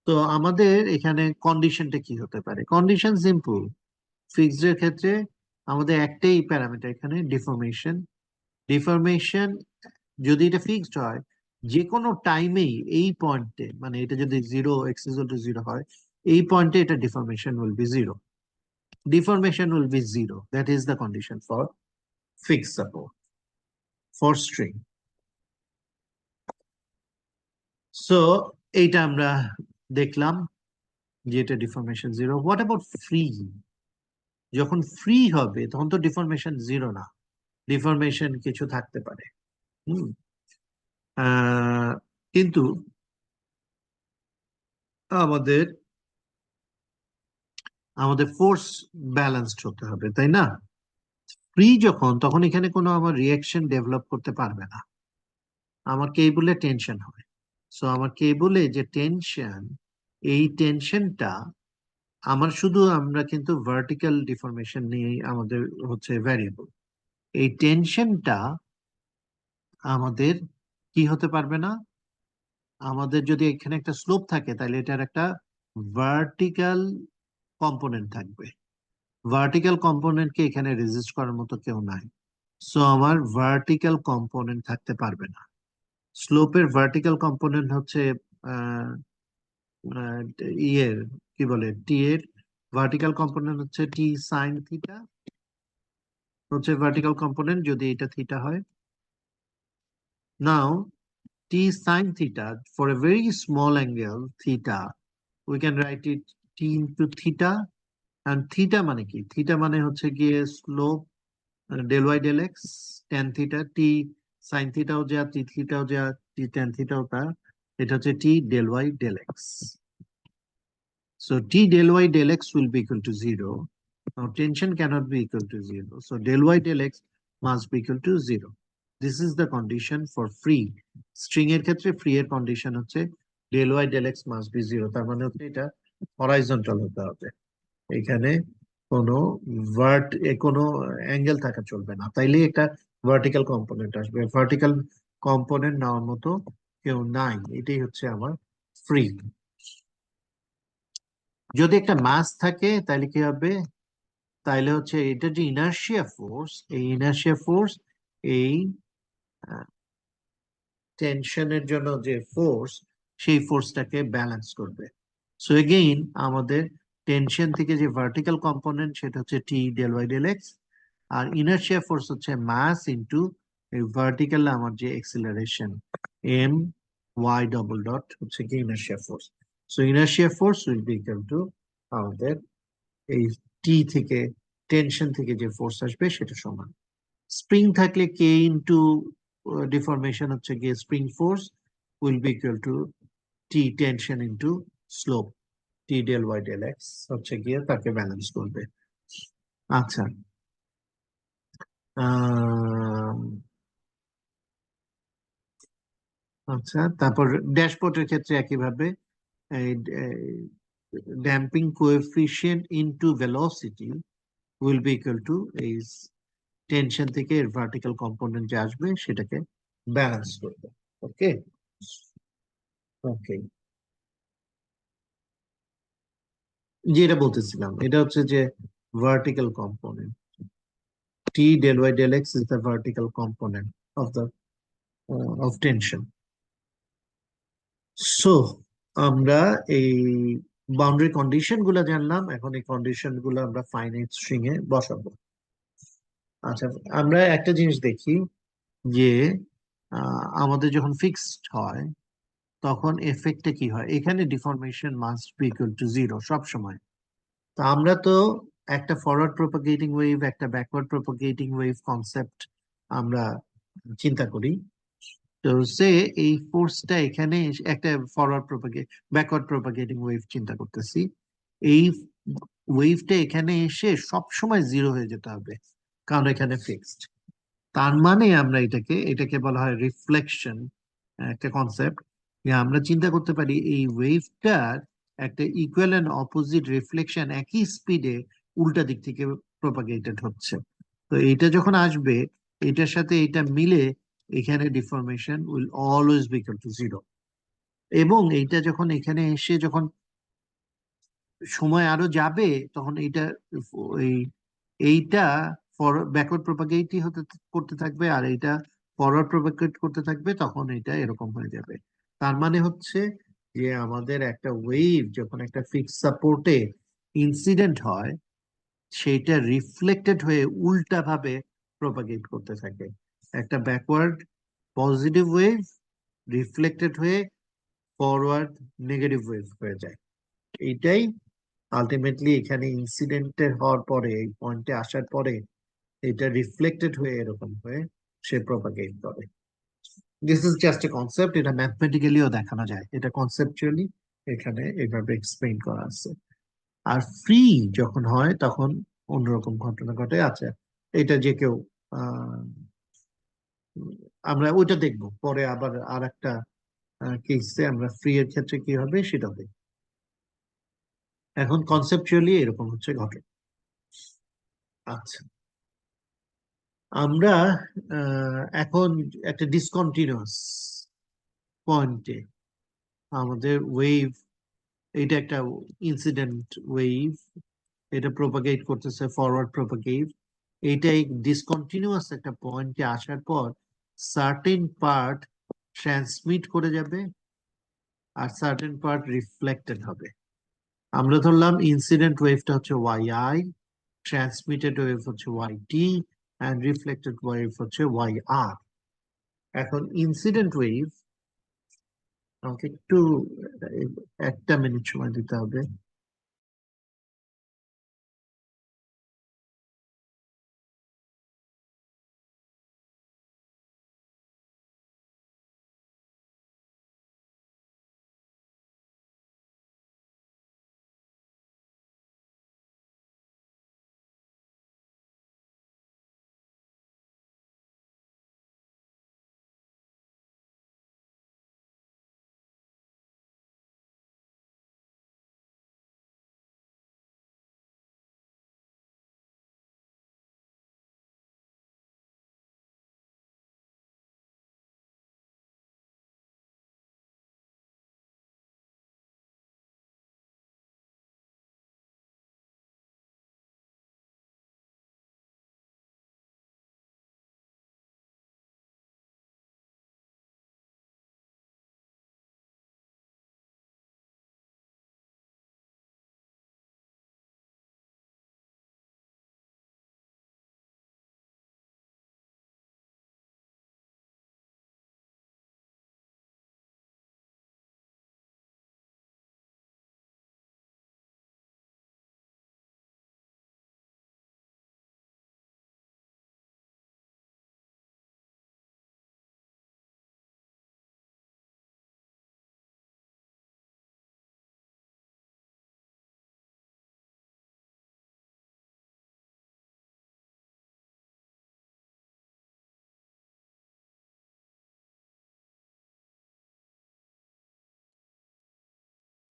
তো আমাদের এখানে কন্ডিশনটা কি হতে পারে? Condition simple. ফিক্সড এর ক্ষেত্রে আমাদের একটাই প্যারামিটার এখানে, ডিফরমেশন। ডিফরমেশন যদি এটা ফিক্সড হয়, যে কোনো টাইমেই এই পয়েন্টে, মানে এটা যদি 0 x = 0 হয়, এই পয়েন্টে এটা deformation will be 0। Deformation will be 0, that is the condition for fixed support for string. So এইটা আমরা দেখলাম যে এটা ডিফরমেশন 0। What about free? যখন ফ্রি হবে তখন তো ডিফরমেশন 0 না, ডিফরমেশন কিছু থাকতে পারে। হুম কিন্তু আমাদের আমাদের ফোর্স ব্যালেন্সড হতে হবে, তাই না? ফ্রি যখন, তখন এখানে কোনো আমার রিয়াকশন ডেভেলপ করতে পারবে না, আমার কেবলে টেনশন হয়। সো আমার কেবলে যে টেনশন, এই টেনশনটা আমার শুধু, আমরা কিন্তু ভার্টিক্যাল ডিফরমেশন নিয়ে আমাদের হচ্ছে ভ্যারিয়েবল, এই টেনশনটা আমাদের কি হতে পারবে না। আমাদের যদি এখানে একটা স্লোপ থাকে তাহলে এটার একটা ভার্টিক্যাল কম্পোনেন্ট থাকবে। ভার্টিক্যাল কম্পোনেন্টকে এখানে রেজিস্ট করার মতো কেউ নাই। সো আমার ভার্টিক্যাল কম্পোনেন্ট থাকতে পারবে না। স্লোপের ভার্টিক্যাল কম্পোনেন্ট হচ্ছে আহ, আহ, ইয়ের কি বলে, টি এর ভার্টিক্যাল কম্পোনেন্ট হচ্ছে টি সাইন থিটা, হচ্ছে ভার্টিক্যাল কম্পোনেন্ট যদি এটা থিটা হয়। নাও t sin theta for a very small angle theta, we can write it t into theta. and theta মানে কি? theta মানে হচ্ছে গিয়ে slope del Y del x tan theta, t sine থিটাও যা, টি থিটাও যা, টি ট্যান থিটাও তা, এটা হচ্ছে টি del Y del x. So t del y del x will be equal to 0. Now tension cannot be equal to 0. So del y del x must be equal to 0. This is the condition for free. String এর ক্ষেত্রে free এর condition হচ্ছে del y del x must be 0. তার মানে হচ্ছে এটা horizontal হতে হবে। এখানে কোনো কোনো অ্যাঙ্গেল থাকা চলবে না, তাইলে একটা ভার্টিক্যাল কম্পোনেন্ট আসবে। ভার্টিক্যাল কম্পোনেন্ট নেওয়ার মতো কেউ নাই, এটাই হচ্ছে আমার ফ্রি। যদি একটা মাস থাকে তাহলে কি হবে? তাইলে হচ্ছে এটা যে ইনার্শিয়া ফোর্স, এই ইনার্শিয়া ফোর্স এই টেনশনের জন্য যে ফোর্স, সেই ফোর্সটাকে ব্যালেন্স করবে। সো এগেইন আমাদের টেনশন থেকে যে ভার্টিক্যাল কম্পোনেন্ট সেটা হচ্ছে টি ডেল ওয়াই ডেল এক্স, আর ইনার্শিয়া ফোর্স হচ্ছে মাস ইন্টু এই ভার্টিক্যাল আমার যে acceleration M Y double dot হচ্ছে কি ইনার্শিয়া ফোর্স। সো inertia force will be equal to আমাদের এই টি থেকে, টেনশন থেকে যে ফোর্স আসবে সেটা সমান। স্প্রিং থাকলে কে ইন্টু ডিফরমেশন হচ্ছে গিয়ে spring force will be equal to T tension into slope T del Y del X হচ্ছে গিয়ে তাকে ব্যালেন্স করবে। আচ্ছা, আহ আচ্ছা, তারপর ড্যাশপোর্টের ক্ষেত্রে একইভাবে damping coefficient into velocity will be equal two এই টেনশন থেকে এর ভার্টিক্যাল কম্পোনেন্ট যে আসবে সেটাকে ব্যালেন্স করবে। ওকে, ওকে, যেটা বলতেছিলাম এটা হচ্ছে যে vertical component, T del Y del X is the vertical component of the of tension. So আমরা এই বাউন্ডারি কন্ডিশন গুলা জানলাম, এখন এই কন্ডিশন গুলো আমরা ফাইনাইট স্ট্রিং এ বসাবো। আচ্ছা, আমরা একটা জিনিস দেখি যে আমাদের যখন ফিক্সড হয় তখন এফেক্টটা কি হয়। এখানে deformation must be equal two 0 সব সময়। তো আমরা তো একটা ফরওয়ার্ড প্রপাগেটিং ওয়েভ, একটা ব্যাকওয়ার্ড প্রপাগেটিং ওয়েভ কনসেপ্ট আমরা চিন্তা করি। তো সে এই ফোর্সটা এখানে একটা ব্যাকওয়ার্ড প্রপাগেটিং ওয়েভ চিন্তা করতেছি, এই ওয়েভটা এখানে এসে সব সময় 0 হয়ে যেতে হবে। কারণ এখানে ফিক্সড। তার মানে আমরা এটাকে বলা হয় রিফ্লেকশন, একটা কনসেপ্ট, যে আমরা চিন্তা করতে পারি এই ওয়েভটার একটা ইকুয়াল এন্ড অপোজিট রিফ্লেকশন একই স্পিডে উল্টা দিক থেকে প্রপাগেটেড হচ্ছে। তো এইটা যখন আসবে, এটার সাথে এটা মিলে এখানে deformation will always be equal to zero. এবং এইটা যখন এখানে এসে যখন সময় আরো যাবে, তখন এই এইটা ব্যাকওয়ার্ড প্রপাগেটই করতে থাকবে, আর এইটা ফরওয়ার্ড প্রপাগেট করতে থাকবে, তখন এটা এরকম হয়ে যাবে। তার মানে হচ্ছে যে আমাদের একটা ওয়েভ যখন একটা ফিক্সড সাপোর্টে ইনসিডেন্ট হয়, সেইটা রিফ্লেক্টেড হয়ে উল্টা ভাবে প্রপাগেট করতে থাকে। একটা ব্যাকওয়ার্ড পজিটিভ ওয়েভ রিফ্লেক্টেড হয়ে ফরওয়ার্ড নেগেটিভ ওয়েভ হয়ে যায়। এইটাই আলটিমেটলি এখানে ইনসিডেন্টের হওয়ার পরে, এই পয়েন্টে আসার পরে এটা রিফ্লেক্টেড হয়ে এরকম হয়ে সে প্রপাগেট করে। This is just a concept, এটা ম্যাথমেটিক্যালিও দেখানো যায়, এটা কনসেপচুয়ালি এখানে এভাবে এক্সপ্লেইন করা আছে। আর ফ্রি যখন হয় তখন অন্যরকম ঘটনা ঘটে। আচ্ছা, এটা যে কেউ আহ আমরা ওইটা দেখবো পরে, আবার আর একটা কেসে আমরা ফ্রি এর ক্ষেত্রে কি হবে সেটা দেখবো। এখন কনসেপচুয়ালি এরকম হচ্ছে ঘটনা। আচ্ছা, আমরা এখন একটা ডিসকন্টিনিউয়াস পয়েন্টে আমাদের ওয়েভ, এটা একটা ইনসিডেন্ট ওয়েভ, এটা প্রোপাগেট করতেছে ফরওয়ার্ড প্রোপাগেট। এইটা ডিসকন্টিনিউয়াস একটা পয়েন্টে আসার পর সার্টেন পার্ট ট্রান্সমিট করে যাবে আর সার্টেন পার্ট রিফ্লেক্টেড হবে। আমরা ধরলাম ইনসিডেন্ট ওয়েভটা হচ্ছে ওয়াই আই, ট্রান্সমিটেড ওয়েভ হচ্ছে Y T, and reflected wave হচ্ছে ওয়াই আর। এখন ইনসিডেন্ট ওয়েভ, আমাকে একটু 1 মিনিট সময় দিতে হবে।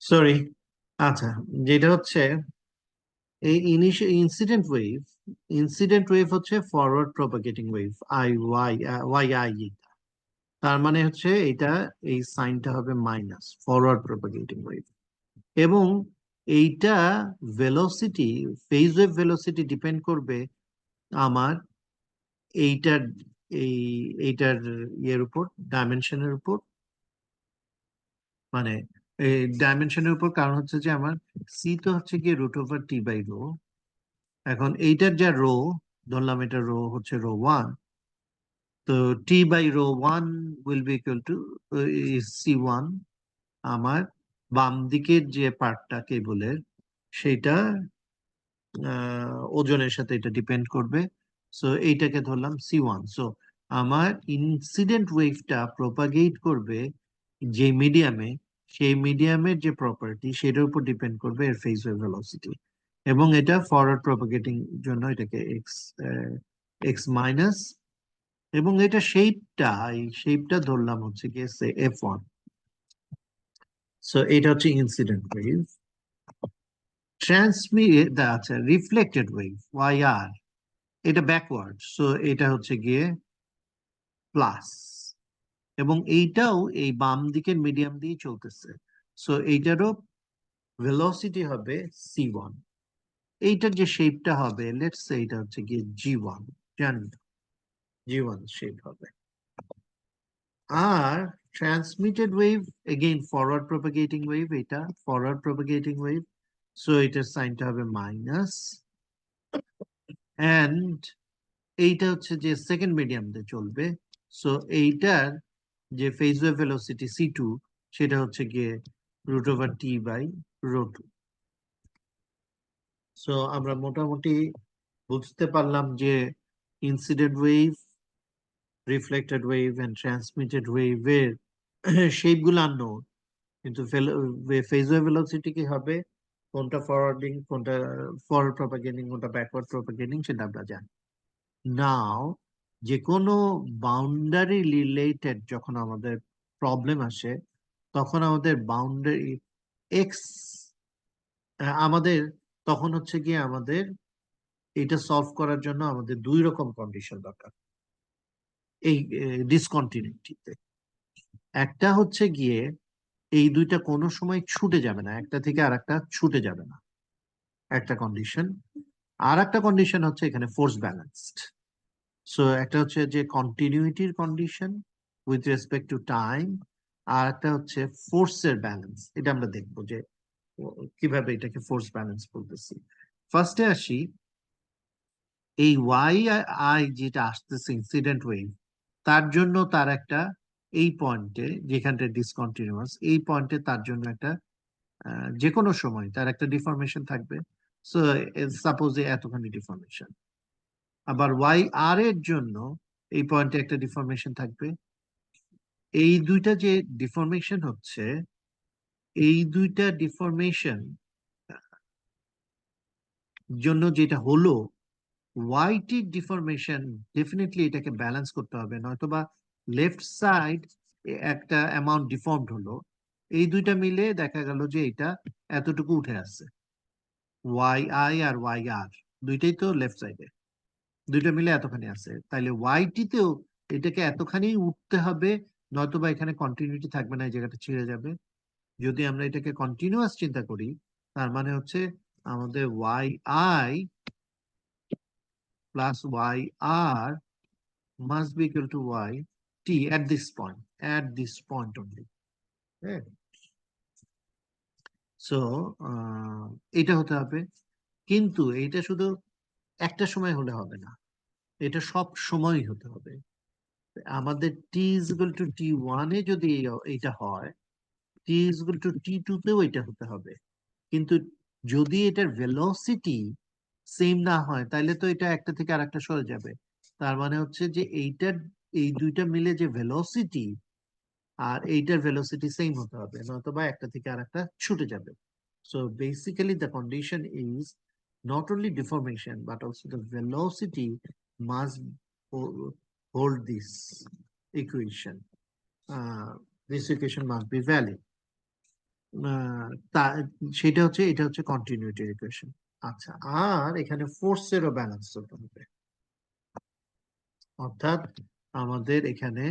সরি। আচ্ছা, যেটা হচ্ছে এই ইনসিডেন্ট ওয়েভ হচ্ছে forward propagating wave, i y, Y i. তার মানে হচ্ছে এটা, এই সাইনটা হবে মাইনাস, ফরওয়ার্ড প্রপাগেটিং ওয়েভ। এবং এইটা velocity, phase wave velocity depend করবে আমার এইটার এই এইটার ইয়ের উপর, ডাইমেনশনের উপর। মানে এই ডাইমেনশনের উপর, কারণ হচ্ছে যে আমার সি তো হচ্ছে গিয়ে √T/ρ। এখন এইটার যা রো, ধরলাম এটা রো হচ্ছে ρ1, তো T/ρ1 will be equal two C1। আমার বাম দিকের যে পার্টটা কেবলের, সেটা ওজনের সাথে এটা ডিপেন্ড করবে। সো এইটাকে ধরলাম C1। সো আমার ইনসিডেন্ট ওয়েভটা প্রপাগেট করবে যে মিডিয়ামে, সেই মিডিয়ামের যে প্রপার্টি সেটার উপর ডিপেন্ড করবে এর ফেজ ওয়েভ ভেলোসিটি। এবং এটা ফরওয়ার্ড প্রপাগেটিং জন্য এটাকে এক্স এক্স মাইনাস, এবং এটা শেপটা ধরলাম হচ্ছে গিয়ে F1। সো এটা হচ্ছে ইনসিডেন্ট ওয়েভ। আচ্ছা, রিফ্লেক্টেড ওয়েভ YR, এটা ব্যাকওয়ার্ড, সো এটা হচ্ছে গিয়ে প্লাস, এবং এইটাও এই বাম দিকের মিডিয়াম দিয়ে চলতেছে, সো এইটারও ভেলোসিটি হবে C1। এইটার যে শেপটা হবে, লেটস সে এটা হচ্ছে গিয়ে G1, জানি G1 শেপ হবে। আর transmitted wave, again forward propagating wave, এটা ফরওয়ার্ড প্রপাগেটিং ওয়েভ, সো এটার সাইনটা হবে মাইনাস, অ্যান্ড এইটা হচ্ছে যে সেকেন্ড মিডিয়াম দিয়ে চলবে, সো এইটার যে ফেজ ওয়েভ ভেলোসিটি C2, সেটা হচ্ছে গিয়ে √T/ρ2। সো আমরা মোটামুটি বুঝতে পারলাম যে incident wave, reflected wave and transmitted ওয়েভের শেপগুলো আননোন, কিন্তু ফেজ ওয়েভ ভেলোসিটি কি হবে, কোনটা ফরওয়ার্ডিং, কোনটা ফরওয়ার্ড প্রপাগেটিং, কোনটা ব্যাকওয়ার্ড প্রপাগেটিং, সেটা আমরা জানি। নাও যে কোনো বাউন্ডারি রিলেটেড যখন আমাদের প্রবলেম আসে, তখন আমাদের বাউন্ডারি এক্স, আমাদের তখন হচ্ছে গিয়ে আমাদের এটা সলভ করার জন্য আমাদের দুই রকম কন্ডিশন দরকার এই ডিসকন্টিনিউটিতে। একটা হচ্ছে গিয়ে এই দুইটা কোনো সময় ছুটে যাবে না, একটা থেকে আর একটা ছুটে যাবে না, একটা কন্ডিশন। আর একটা কন্ডিশন হচ্ছে এখানে ফোর্স ব্যালেন্সড। সো একটা হচ্ছে যে কন্টিনিউইটির condition with respect to time, আর একটা হচ্ছে ফোর্সের ব্যালেন্স। এটা আমরা দেখবো যে কিভাবে এটাকে ফোর্স ব্যালেন্স বলতেছি। ফার্স্টে আসি, এই আই যেটা আসতেছে ইনসিডেন্ট ওয়েভ, তার জন্য তার একটা, এই পয়েন্টে যেখানটা ডিসকন্টিনিউয়াস, এই পয়েন্টে তার জন্য একটা যে কোনো সময় তার একটা ডিফরমেশন থাকবে। সো সাপোজ এতখানি ডিফরমেশন। আবার আর এর জন্য এই পয়েন্টে একটা ডিফরমেশন থাকবে। এই দুইটা যে ডিফরমেশন হচ্ছে, এই দুইটা ডিফরমেশন জন্য যেটা হলো, ওয়াইটি ডিফরমেশন ডেফিনেটলি এটাকে ব্যালেন্স করতে হবে, নয়তোবা লেফট সাইড একটা অ্যামাউন্ট ডিফর্মড হলো, এই দুইটা মিলে দেখা গেল যে এটা এতটুকু উঠে আসছে, আই আর আর দুইটাই তো লেফট সাইডে, দুইটা মিলে এতখানি আছে, তাইলে ওয়াইটিতেও এটাকে এতখানি উঠতে হবে, নয়তোবা এখানে কন্টিনিউটি থাকবে না, এই জায়গাটা ছিঁড়ে যাবে। যদি আমরা এটাকে কন্টিনিউয়াস চিন্তা করি, তার মানে হচ্ছে আমাদের আই প্লাস আর must be equal to t at this point only. হ্যাঁ, সো এটা হতে হবে, কিন্তু এটা শুধু একটা সময় হলে হবে না, এটা সব সময় হতে হবে। আমাদের T=T1 এ যদি এটা হয়, T=T2 তেও এটা হতে হবে। কিন্তু যদি এটার ভেলোসিটি সেম না হয়, তাহলে তো এটা একটা থেকে আর একটা সরে যাবে। তার মানে হচ্ছে যে এইটার, এই দুইটা মিলে যে ভেলোসিটি, আর এইটার ভেলোসিটি সেম হতে হবে, নয়তোবা একটা থেকে আর একটা ছুটে যাবে। So basically the condition is not only deformation but also the velocity must hold this equation. This equation must be valid. তা সেটা হচ্ছে, এটা হচ্ছে কন্টিনিউটি ইকুয়েশন। আচ্ছা, আর এখানে ফোর্সেরও ব্যালেন্স করতে হবে, অর্থাৎ আমাদের এখানে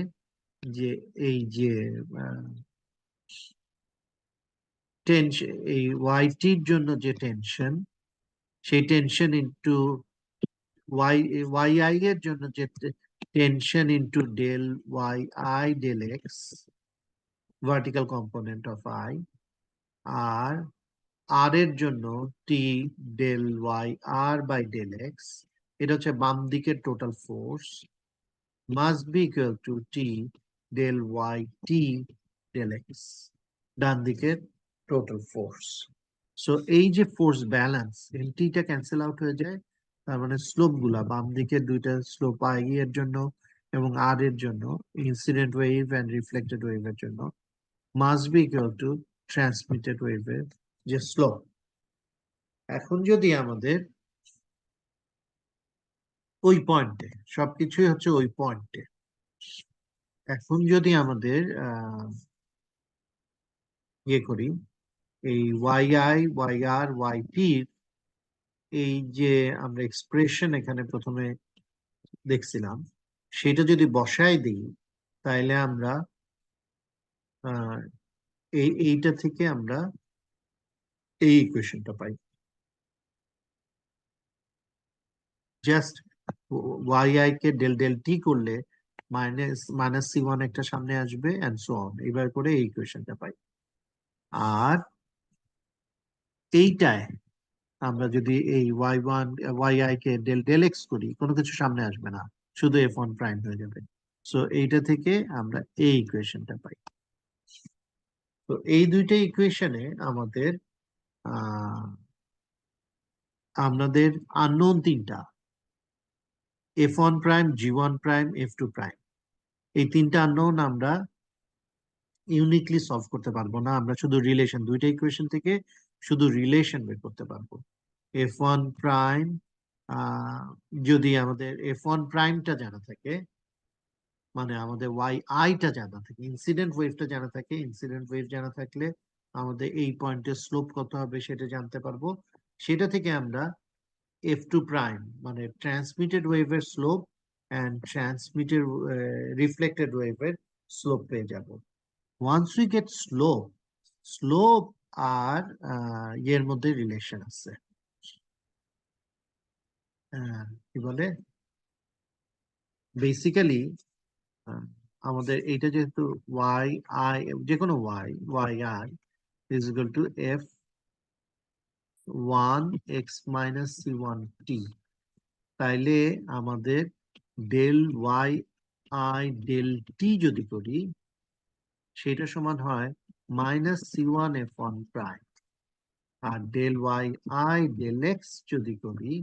যে এই যে টেনশন, এই ওয়াইটির জন্য যে টেনশন, সেই টেনশন ইনটু ওয়াই এর জন্য যে tension into del del x, vertical component of আর এর জন্য টি ডেল ডেল এক্স, এটা হচ্ছে বাম দিকের total force, must be equal to t del t del x, ডান দিকের টোটাল ফোর্স। সো এই যে ফোর্স ব্যালেন্স, টিটা ক্যান্সেল আউট হয়ে যায়, তার মানে স্লোপ গুলা, বাম দিকের দুইটা স্লোপ এর জন্য এবং এর জন্য, ইনসিডেন্ট ওয়েভ এন্ড রিফ্লেক্টেড ওয়েভের জন্য, must be equal two transmitted ওয়েভের যে স্লোপ। এখন যদি আমাদের ওই পয়েন্টে, সবকিছুই হচ্ছে ওই পয়েন্টে। এখন যদি আমাদের ইয়ে করি, এই y i, y r, y t, এই যে আমরা এক্সপ্রেশন এখানে প্রথমে দেখছিলাম, সেটা যদি বসায় দিই, তাইলে আমরা আহ, এইটা থেকে আমরা এই ইকুয়েশনটা পাই। জাস্ট ওয়াই আই কে ডেল ডেল টি করলে মাইনাস মাইনাস সি ওয়ান একটা সামনে আসবে, এন্ড সো অন, এবার করে এই ইকুয়েশনটা পাই। আর এইটায় আমরা যদি এই ওয়াই ওয়ান, ওয়াই আই কে ডেল ডেল এক্স করি, কোনো কিছু সামনে আসবে না, শুধু এফ ওয়ান প্রাইম হয়ে যাবে। সো এইটা থেকে আমরা এই ইকুয়েশনটা পাই। তো এই দুইটা ইকুয়েশনে আমাদের আহ আমাদের আননোন তিনটা, f one prime, g one prime, f two prime, এই তিনটা আননোন আমরা ইউনিকলি সলভ করতে পারবো না। আমরা শুধু রিলেশন, দুইটা ইকুয়েশন থেকে শুধু রিলেশন বের করতে পারবো। এফ ওয়ান প্রাইম, যদি আমাদের এফ ওয়ান প্রাইমটা জানা থাকে, মানে আমাদের ওয়াই আইটা জানা থাকে, ইনসিডেন্ট ওয়েভটা জানা থাকে, ইনসিডেন্ট ওয়েভ জানা থাকলে আমাদের এই পয়েন্টের স্লোপ কত হবে সেটা জানতে পারবো। সেটা থেকে আমরা এফ টু প্রাইম, মানে ট্রান্সমিটেড ওয়েভের স্লোপ অ্যান্ড ট্রান্সমিটেড রিফ্লেক্টেড ওয়েভের স্লোপ পেয়ে যাব। Once we get slope, slope আর ইয়ের মধ্যে রিলেশন আছে, কি বলে, বেসিক্যালি আমাদের এইটা যেহেতু ওয়াই আই, যে কোনো Y, Y I is equal to F one X minus C one T, তাইলে আমাদের del Y I del T যদি করি, সেটা সমান হয় minus C one F one prime. আর del Y I del X যদি করি,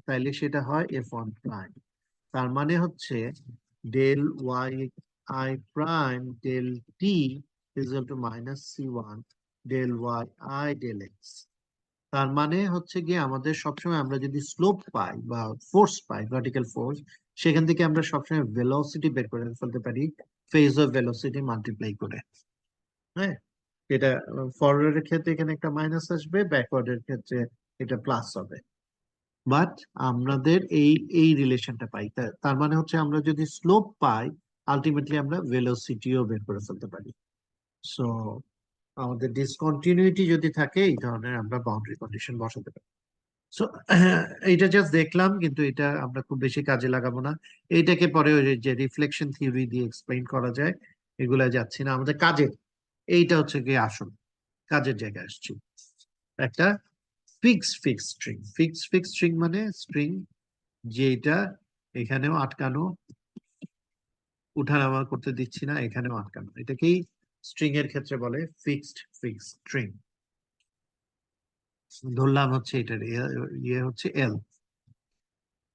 তাইলে সেটা হয় এফ ওয়ান প্রাইম। তার মানে হচ্ছে del Y I prime del T is equal to minus C one del Y I del X. তার মানে হচ্ছে গিয়ে আমাদের সবসময় আমরা যদি স্লোপ পাই বা ফোর্স পাই, ভার্টিক্যাল ফোর্স, সেখান থেকে আমরা সবসময় ভেলোসিটি বের করে ফেলতে পারি, ফেজ অফ ভেলোসিটি মাল্টিপ্লাই করে। হ্যাঁ, এটা ফরওয়ার্ডের ক্ষেত্রে এখানে একটা মাইনাস আসবে, ব্যাকওয়ার্ডের ক্ষেত্রে এটা প্লাস হবে। বাট আমাদের এই রিলেশনটা পাই, তার মানে হচ্ছে আমরা যদি স্লোপ পাই, আলটিমেটলি আমরা ভেলোসিটিও বের করে ফেলতে পারি। সো আমাদের ডিসকন্টিনিউটি যদি থাকে, এই ধরনের আমরা বাউন্ডারি কন্ডিশন বসাতে পারি। সো এইটা জাস্ট দেখলাম, কিন্তু এটা আমরা খুব বেশি কাজে লাগাবো না। এইটাকে পরে ওই যে রিফ্লেকশন থিওরি দিয়ে এক্সপ্লেইন করা যায়, এগুলা যাচ্ছি না। আমাদের কাজের এইটা হচ্ছে কি আসল কাজের জায়গায় আসছি। একটা ফিক্সড স্ট্রিং মানে স্ট্রিং যেটা এখানেও আটকানো, উঠানামা করতে দিচ্ছি না, এখানেও আটকানো, এটাকেই স্ট্রিং এর ক্ষেত্রে বলে ফিক্সড স্ট্রিং। ধরলাম হচ্ছে এটার ইয়ে হচ্ছে এল।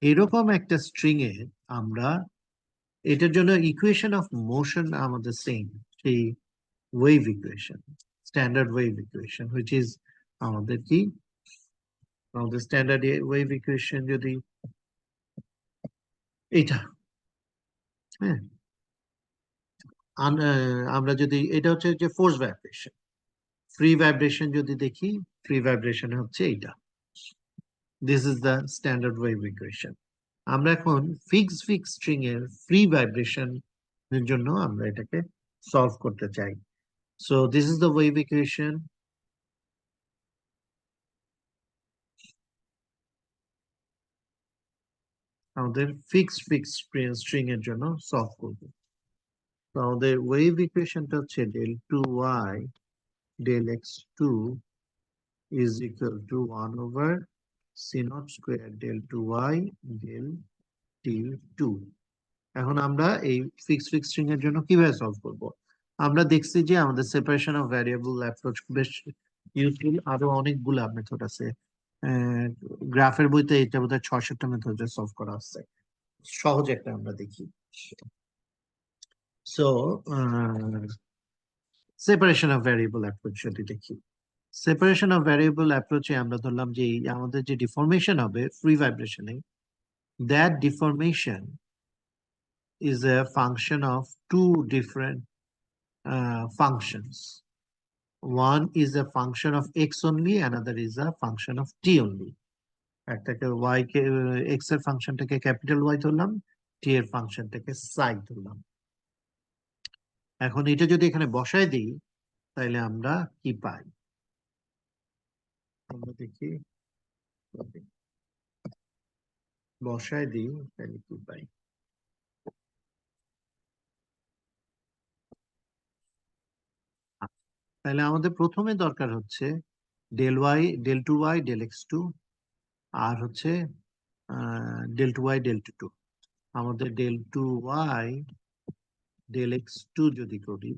এরকম একটা স্ট্রিং এ আমরা, এটার জন্য ইকুয়েশন অফ মোশন আমাদের সেম, সেই wave equation, standard wave equation, which is আমাদের কি, আমাদের স্ট্যান্ডার্ড ওয়েভ ইকুয়েশন যদি এটা, হ্যাঁ, আমরা যদি এটা হচ্ছে যে ফোর্স ভাইব্রেশন, ফ্রি ভাইব্রেশন যদি দেখি, ফ্রি ভাইব্রেশন হচ্ছে এইটা, this is the standard wave equation. আমরা এখন ফিক্সড স্ট্রিং এর ফ্রি ভাইব্রেশন এর জন্য আমরা এটাকে সলভ করতে চাই। So this is the wave equation, আমাদের ফিক্সড স্ট্রিং এর জন্য সলভ করব। তো আমাদের ওয়েভ ইকুয়েশনটা হচ্ছে del two Y del x two is equal to one over C naught square del two Y del T two. এখন আমরা এই ফিক্সড স্ট্রিং এর জন্য কিভাবে সলভ করব? আমরা দেখছি যে আমাদের সেপারেশন অফ ভ্যারিয়েবল অ্যাপ্রোচ বেশ ইউজফুল, আরো অনেকগুলা মেথড আছে। গ্রাফের বইতে এটা বোধহয় 6-7টা মেথড সলভ করা আছে। সহজ একটা আমরা দেখি। So separation of variable approach যদি দেখি, সেপারেশন অফ ভ্যারিয়েবল অ্যাপ্রোচে আমরা ধরলাম যে আমাদের যে ডিফরমেশন হবে free ভাইব্রেশনে, that deformation is a function of two different functions. One is a function of x only, another is a function of t only. একটাকে y কে x এর ফাংশনটাকে ক্যাপিটাল y ধরলাম, t এর ফাংশনটাকে সাই ধরলাম। এখন এটা যদি এখানে বসায় দিই তাহলে আমরা কি পাই? আমরা দেখি, বসায় দিই তাহলে কি পাই। তাহলে আমাদের প্রথমে দরকার হচ্ছে del Y, del two Y, del x two, আর হচ্ছে del two Y, del two two. আমাদের del two Y del x two যদি করি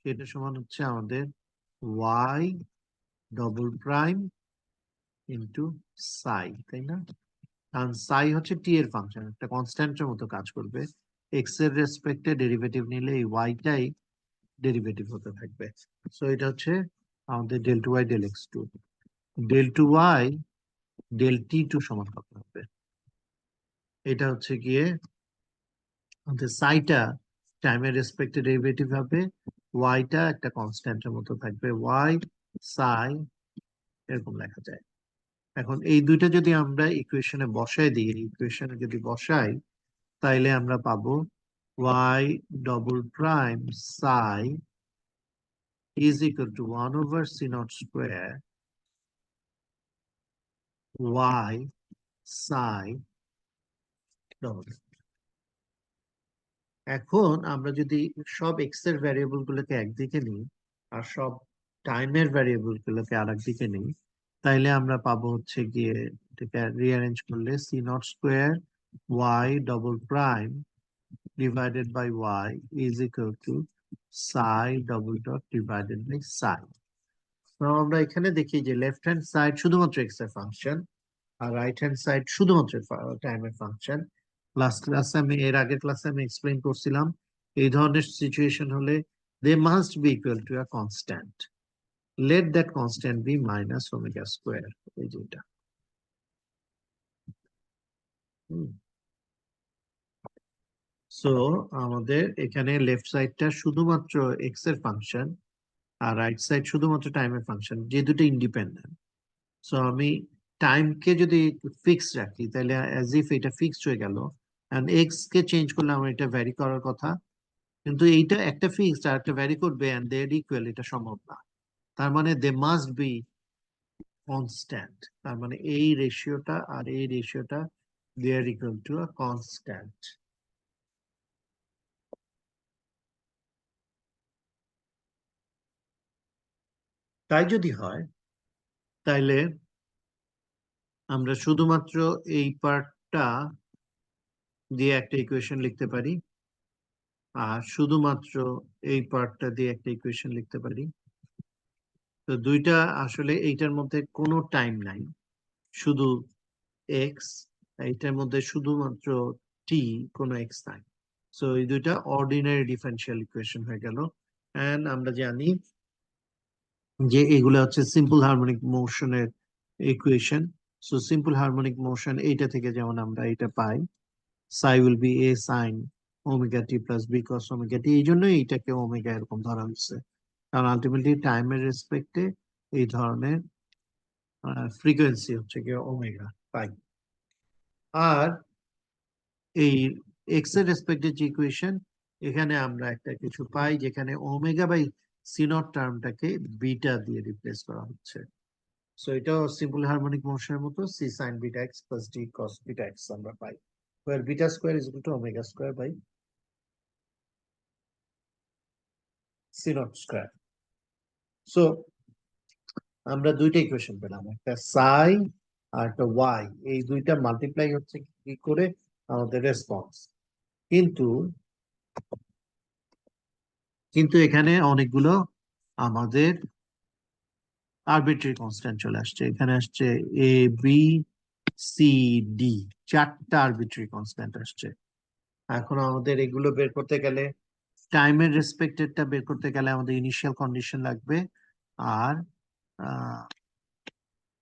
সেটা সমান হচ্ছে আমাদের ওয়াই ডবল প্রাইম ইন্টু সাই, তাই না? কারণ সাই হচ্ছে টি এর ফাংশন, একটা কনস্ট্যান্টের মতো কাজ করবে। এক্স এর রেসপেক্টে ডেরিভেটিভ নিলে এই ওয়াইটাই ডেরিভেটিভ হতে থাকবে। সো এটা হচ্ছে আমাদের del two Y del x two. Del two Y del T two সমান কত হবে? এটা হচ্ছে গিয়ে আমাদের সাইটা টাইমের রেসপেক্টে ডেরিভেটিভ হবে, ওয়াইটা একটা কনস্ট্যান্টের মতো থাকবে, ওয়াই সাই এরকম লেখা যায়। এখন এই দুইটা যদি আমরা ইকুয়েশনে বসাই দিই, ইকুয়েশনে যদি বসাই তাইলে আমরা পাবো Y double prime psi is equal to 1/c naught square Y psi double. এখন আমরা যদি সব এক্স এর ভ্যারিয়েবল গুলোকে একদিকে নিই আর সব টাইমের ভ্যারিয়েবল গুলোকে আর একদিকে নিই, তাইলে আমরা পাবো হচ্ছে গিয়ে এটাকে রিঅ্যারেঞ্জ করলে c naught square y double prime divided by y is equal to psi double dot divided by psi. তো আমরা এখানে দেখি যে লেফট হ্যান্ড সাইড শুধুমাত্র এক্স এর ফাংশন আর রাইট হ্যান্ড সাইড শুধুমাত্র টাইমের ফাংশন। লাস্ট ক্লাসে আমি, এর আগের ক্লাসে আমি এক্সপ্লেইন করছিলাম এই ধরনের সিচুয়েশন হলে they must be equal to a constant, let that constant be minus omega square, এই যেটা। সো আমাদের এখানে লেফট সাইডটা শুধুমাত্র এক্স এর ফাংশন আর রাইট সাইড শুধুমাত্র টাইমের ফাংশন, যে দুটো ইন্ডিপেন্ডেন্ট। সো আমি টাইমকে যদি ফিক্স রাখি তাহলে অ্যাজ ইফ এটা ফিক্সড হয়ে গেল, এন্ড এক্স কে চেঞ্জ করলে আমার এটা ভ্যারি করার কথা, কিন্তু এইটা একটা ফিক্সড আর একটা ভ্যারি করবে এন্ড দে আর ইকুয়াল, এটা সম্ভব না। তার মানে দে মাস্ট বি কনস্ট্যান্ট, তার মানে এই রেশিওটা আর এই রেশিওটা দে আর ইকুয়াল টু আ কনস্ট্যান্ট। তাই যদি হয় তাইলে আমরা শুধুমাত্র এই পার্টটা দিয়ে একটা ইকুয়েশন লিখতে পারি আর শুধুমাত্র এই পার্টটা দিয়ে একটা ইকুয়েশন লিখতে পারি। তো দুইটা আসলে এইটার মধ্যে কোনো টাইম নাই, শুধু এক্স, এইটার মধ্যে শুধুমাত্র টি, কোনো এক্স নাই। সো এই দুইটা অর্ডিনারি ডিফারেনশিয়াল ইকুয়েশন হয়ে গেল। এন্ড আমরা জানি যে এগুলো হচ্ছে সিম্পল হারমোনিক মোশনের ইকুয়েশন। সো সিম্পল হারমোনিক মোশন এইটা থেকে যেমন আমরা এটা পাই, psi will be a sin omega t plus b cos omega t, এই জন্যই এইটাকে ওমেগা এরকম ধরা হচ্ছে, কারণ আলটিমেটলি টাইমের রেসপেক্টে এই ধরনের ফ্রিকোয়েন্সি হচ্ছে কি ওমেগা পাই। আর এই এক্স এর রেসপেক্টে যে ইকুয়েশন, এখানে আমরা একটা কিছু পাই যেখানে ওমেগা বাই সি নট টার্মটাকে বিটা দিয়ে রিপ্লেস করা হচ্ছে। সো এটাও সিম্পল হারমোনিক মোশনের মতো, c sine beta x plus d cos beta x আমরা পাই, where beta square is equal to omega square by c naught square. So আমরা দুইটা ইকুয়েশন পেলাম, একটা সাই আর একটা ওয়াই, এই দুইটা মাল্টিপ্লাই হচ্ছে কি করে আমাদের রেসপন্স। কিন্তু কিন্তু এখানে অনেকগুলো আমাদের আরবিট্রারি কনস্ট্যান্ট চলে আসছে, এখানে আসছে এ বি সি ডি, চারটা আরবিট্রারি কনস্ট্যান্ট আসছে। এখন আমাদের এগুলো বের করতে গেলে, টাইমের রেসপেক্টেডটা বের করতে গেলে আমাদের ইনিশিয়াল কন্ডিশন লাগবে, আর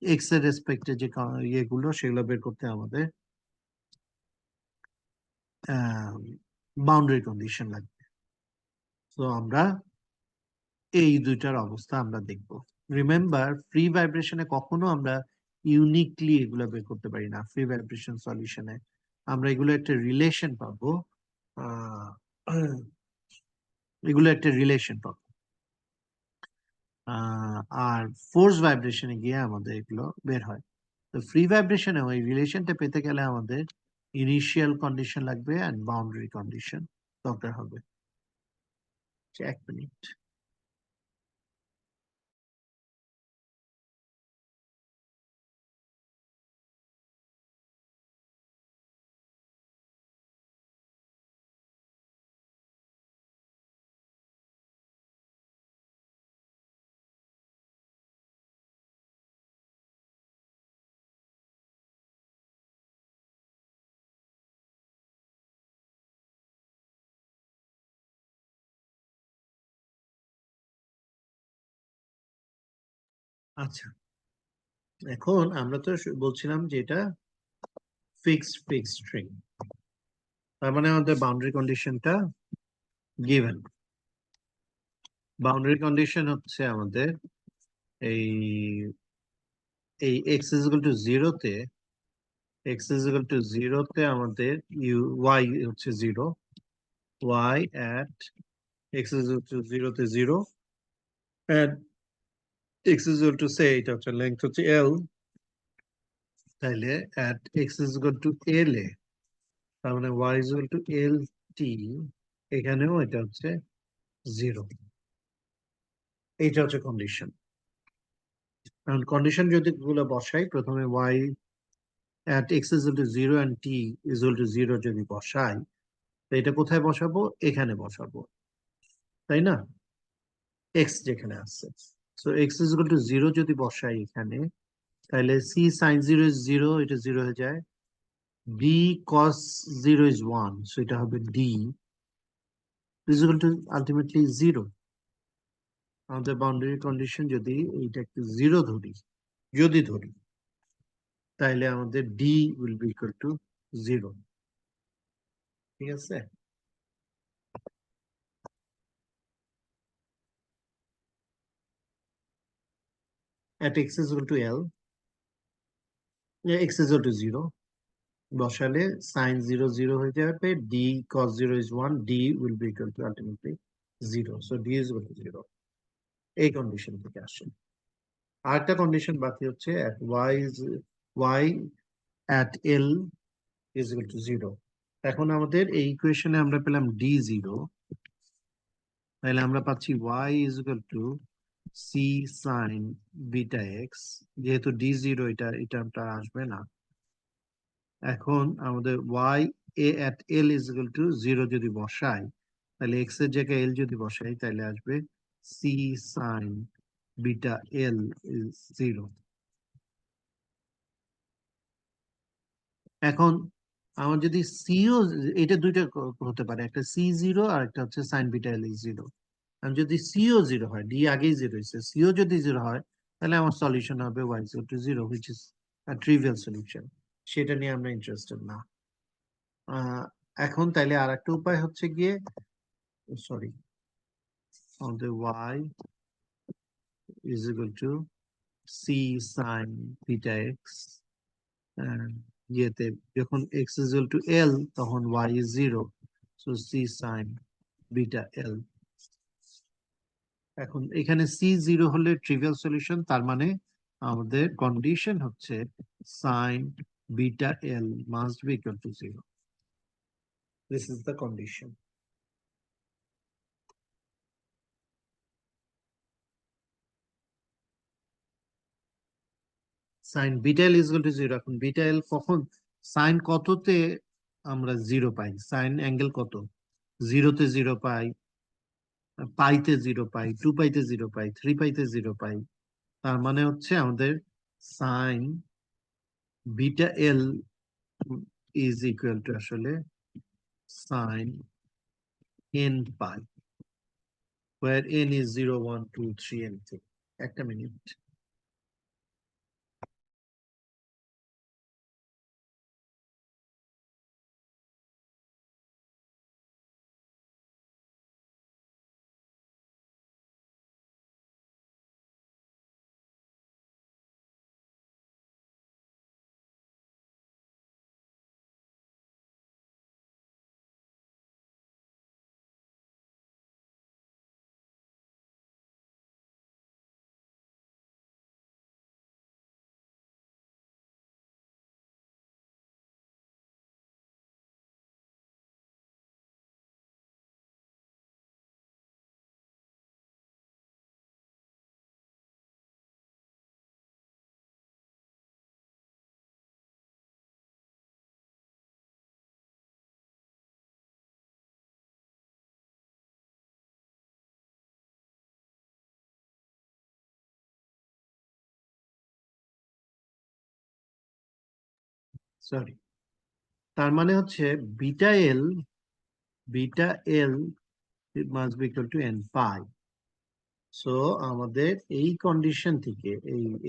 এক্স এর রেসপেক্টে যে ইয়েগুলো সেগুলো বের করতে আমাদের বাউন্ডারি কন্ডিশন লাগবে। তো আমরা এই দুইটার অবস্থা আমরা দেখব। রিমেম্বার, ফ্রি ভাইব্রেশনে কখনো আমরা ইউনিকলি এগুলো বের করতে পারি না। ফ্রি ভাইব্রেশন সলিউশনে আমরা এগুলো একটা রিলেশন পাবো, আহ, এগুলো একটা রিলেশন পাবো। আর ফোর্স ভাইব্রেশনে গিয়ে আমাদের এগুলো বের হয়। তো ফ্রি ভাইব্রেশনে ওই রিলেশনটা পেতে গেলে আমাদের ইনিশিয়াল কন্ডিশন লাগবে অ্যান্ড বাউন্ডারি কন্ডিশন দরকার হবে। 1 মিনিট। আচ্ছা, এখন আমরা তো বলছিলাম যে এটা ফিক্সড স্ট্রিং, তার মানে আমাদের বাউন্ডারি কন্ডিশনটা গিভেন। বাউন্ডারি কন্ডিশন হচ্ছে আমাদের এই এই এক্স ইজ ইকুয়াল টু জিরোতে, আমাদের ওয়াই হচ্ছে zero, y at x is equal to জিরোতে zero, at x is equal to say এটা হচ্ছে লেন্থ হচ্ছে এল, তাইলে at x is equal to L এ, তার মানে y is equal to L t, এখানেও এটা হচ্ছে জিরো। এইটা হচ্ছে কন্ডিশন। কারণ কন্ডিশন যদি গুলো বসাই, প্রথমে Y at x is to zero and T is to zero যদি বসাই, তো এটা কোথায় বসাবো? এখানে বসাবো, তাই না? এক্স যেখানে আছে, so X is to zero যদি বসাই এখানে, তাহলে C sine zero is zero, এটা জিরো হয়ে যায়। D cos zero is one, so এটা হবে D is to ultimately zero. আমাদের বাউন্ডারি কন্ডিশন যদি এইটাকে জিরো ধরি, যদি ধরি, তাহলে আমাদের D will be equal to zero. ঠিক আছে? at x is equal to L, x is equal to 0 বসালে sin 0 0 হয়ে যাবে, d cos 0 is 1, d will be equal to ultimately 0, so d is equal to 0। এই condition থেকে আসে। আরেকটা condition বাকি হচ্ছে at y at L is equal to 0। এখন আমাদের এই ইকুয়েশনে আমরা পেলাম d 0, তাহলে আমরা পাচ্ছি y is equal to c sin beta x, যেহেতু d 0 এটা আসবে না। এখন আমাদের y a at l is equal to 0 যদি বসাই, তাহলে x এর জায়গায় l যদি বসাই, তাহলে আসবে c sin beta l is 0। এখন আমার যদি সিও, এটা দুইটা হতে পারে, একটা সি জিরো আর একটা হচ্ছে sine beta L is zero. আমি যদি সিও জিরো হয়, ডি আগেই জিরো হয়েছে, সিও যদি জিরো হয়, তাহলে আমার সলিউশন হবে Y is to zero, which is trivial solution. সেটা নিয়ে আমরা ইন্টারেস্টেড না। এখন তাইলে আর একটা উপায় হচ্ছে গিয়ে, সরি, আমাদের y is equal to c sin theta x, ইয়েতে যখন x is equal to l তখন y is 0, so c sin beta l। এখন এখানে c 0 হলে ট্রিভিয়াল সলিউশন, তার মানে আমাদের কন্ডিশন হচ্ছে sin beta l must be equal to 0। This is the condition. Sign beta L is equal to zero. এখন beta এল কখন, সাইন কততে আমরা জিরো পাই? সাইন অ্যাঙ্গেল কত? জিরোতে জিরো পাই, পাইতে জিরো পাই, টু পাইতে জিরো পাই, থ্রি পাইতে zero pi. তার মানে হচ্ছে আমাদের sine beta L is equal to আসলে sine N pi, where n is 0 1 2 3 anything। একটা মিনিট। সরি, তার মানে হচ্ছে beta L must be equal to n pi. So আমাদের এই কন্ডিশন থেকে,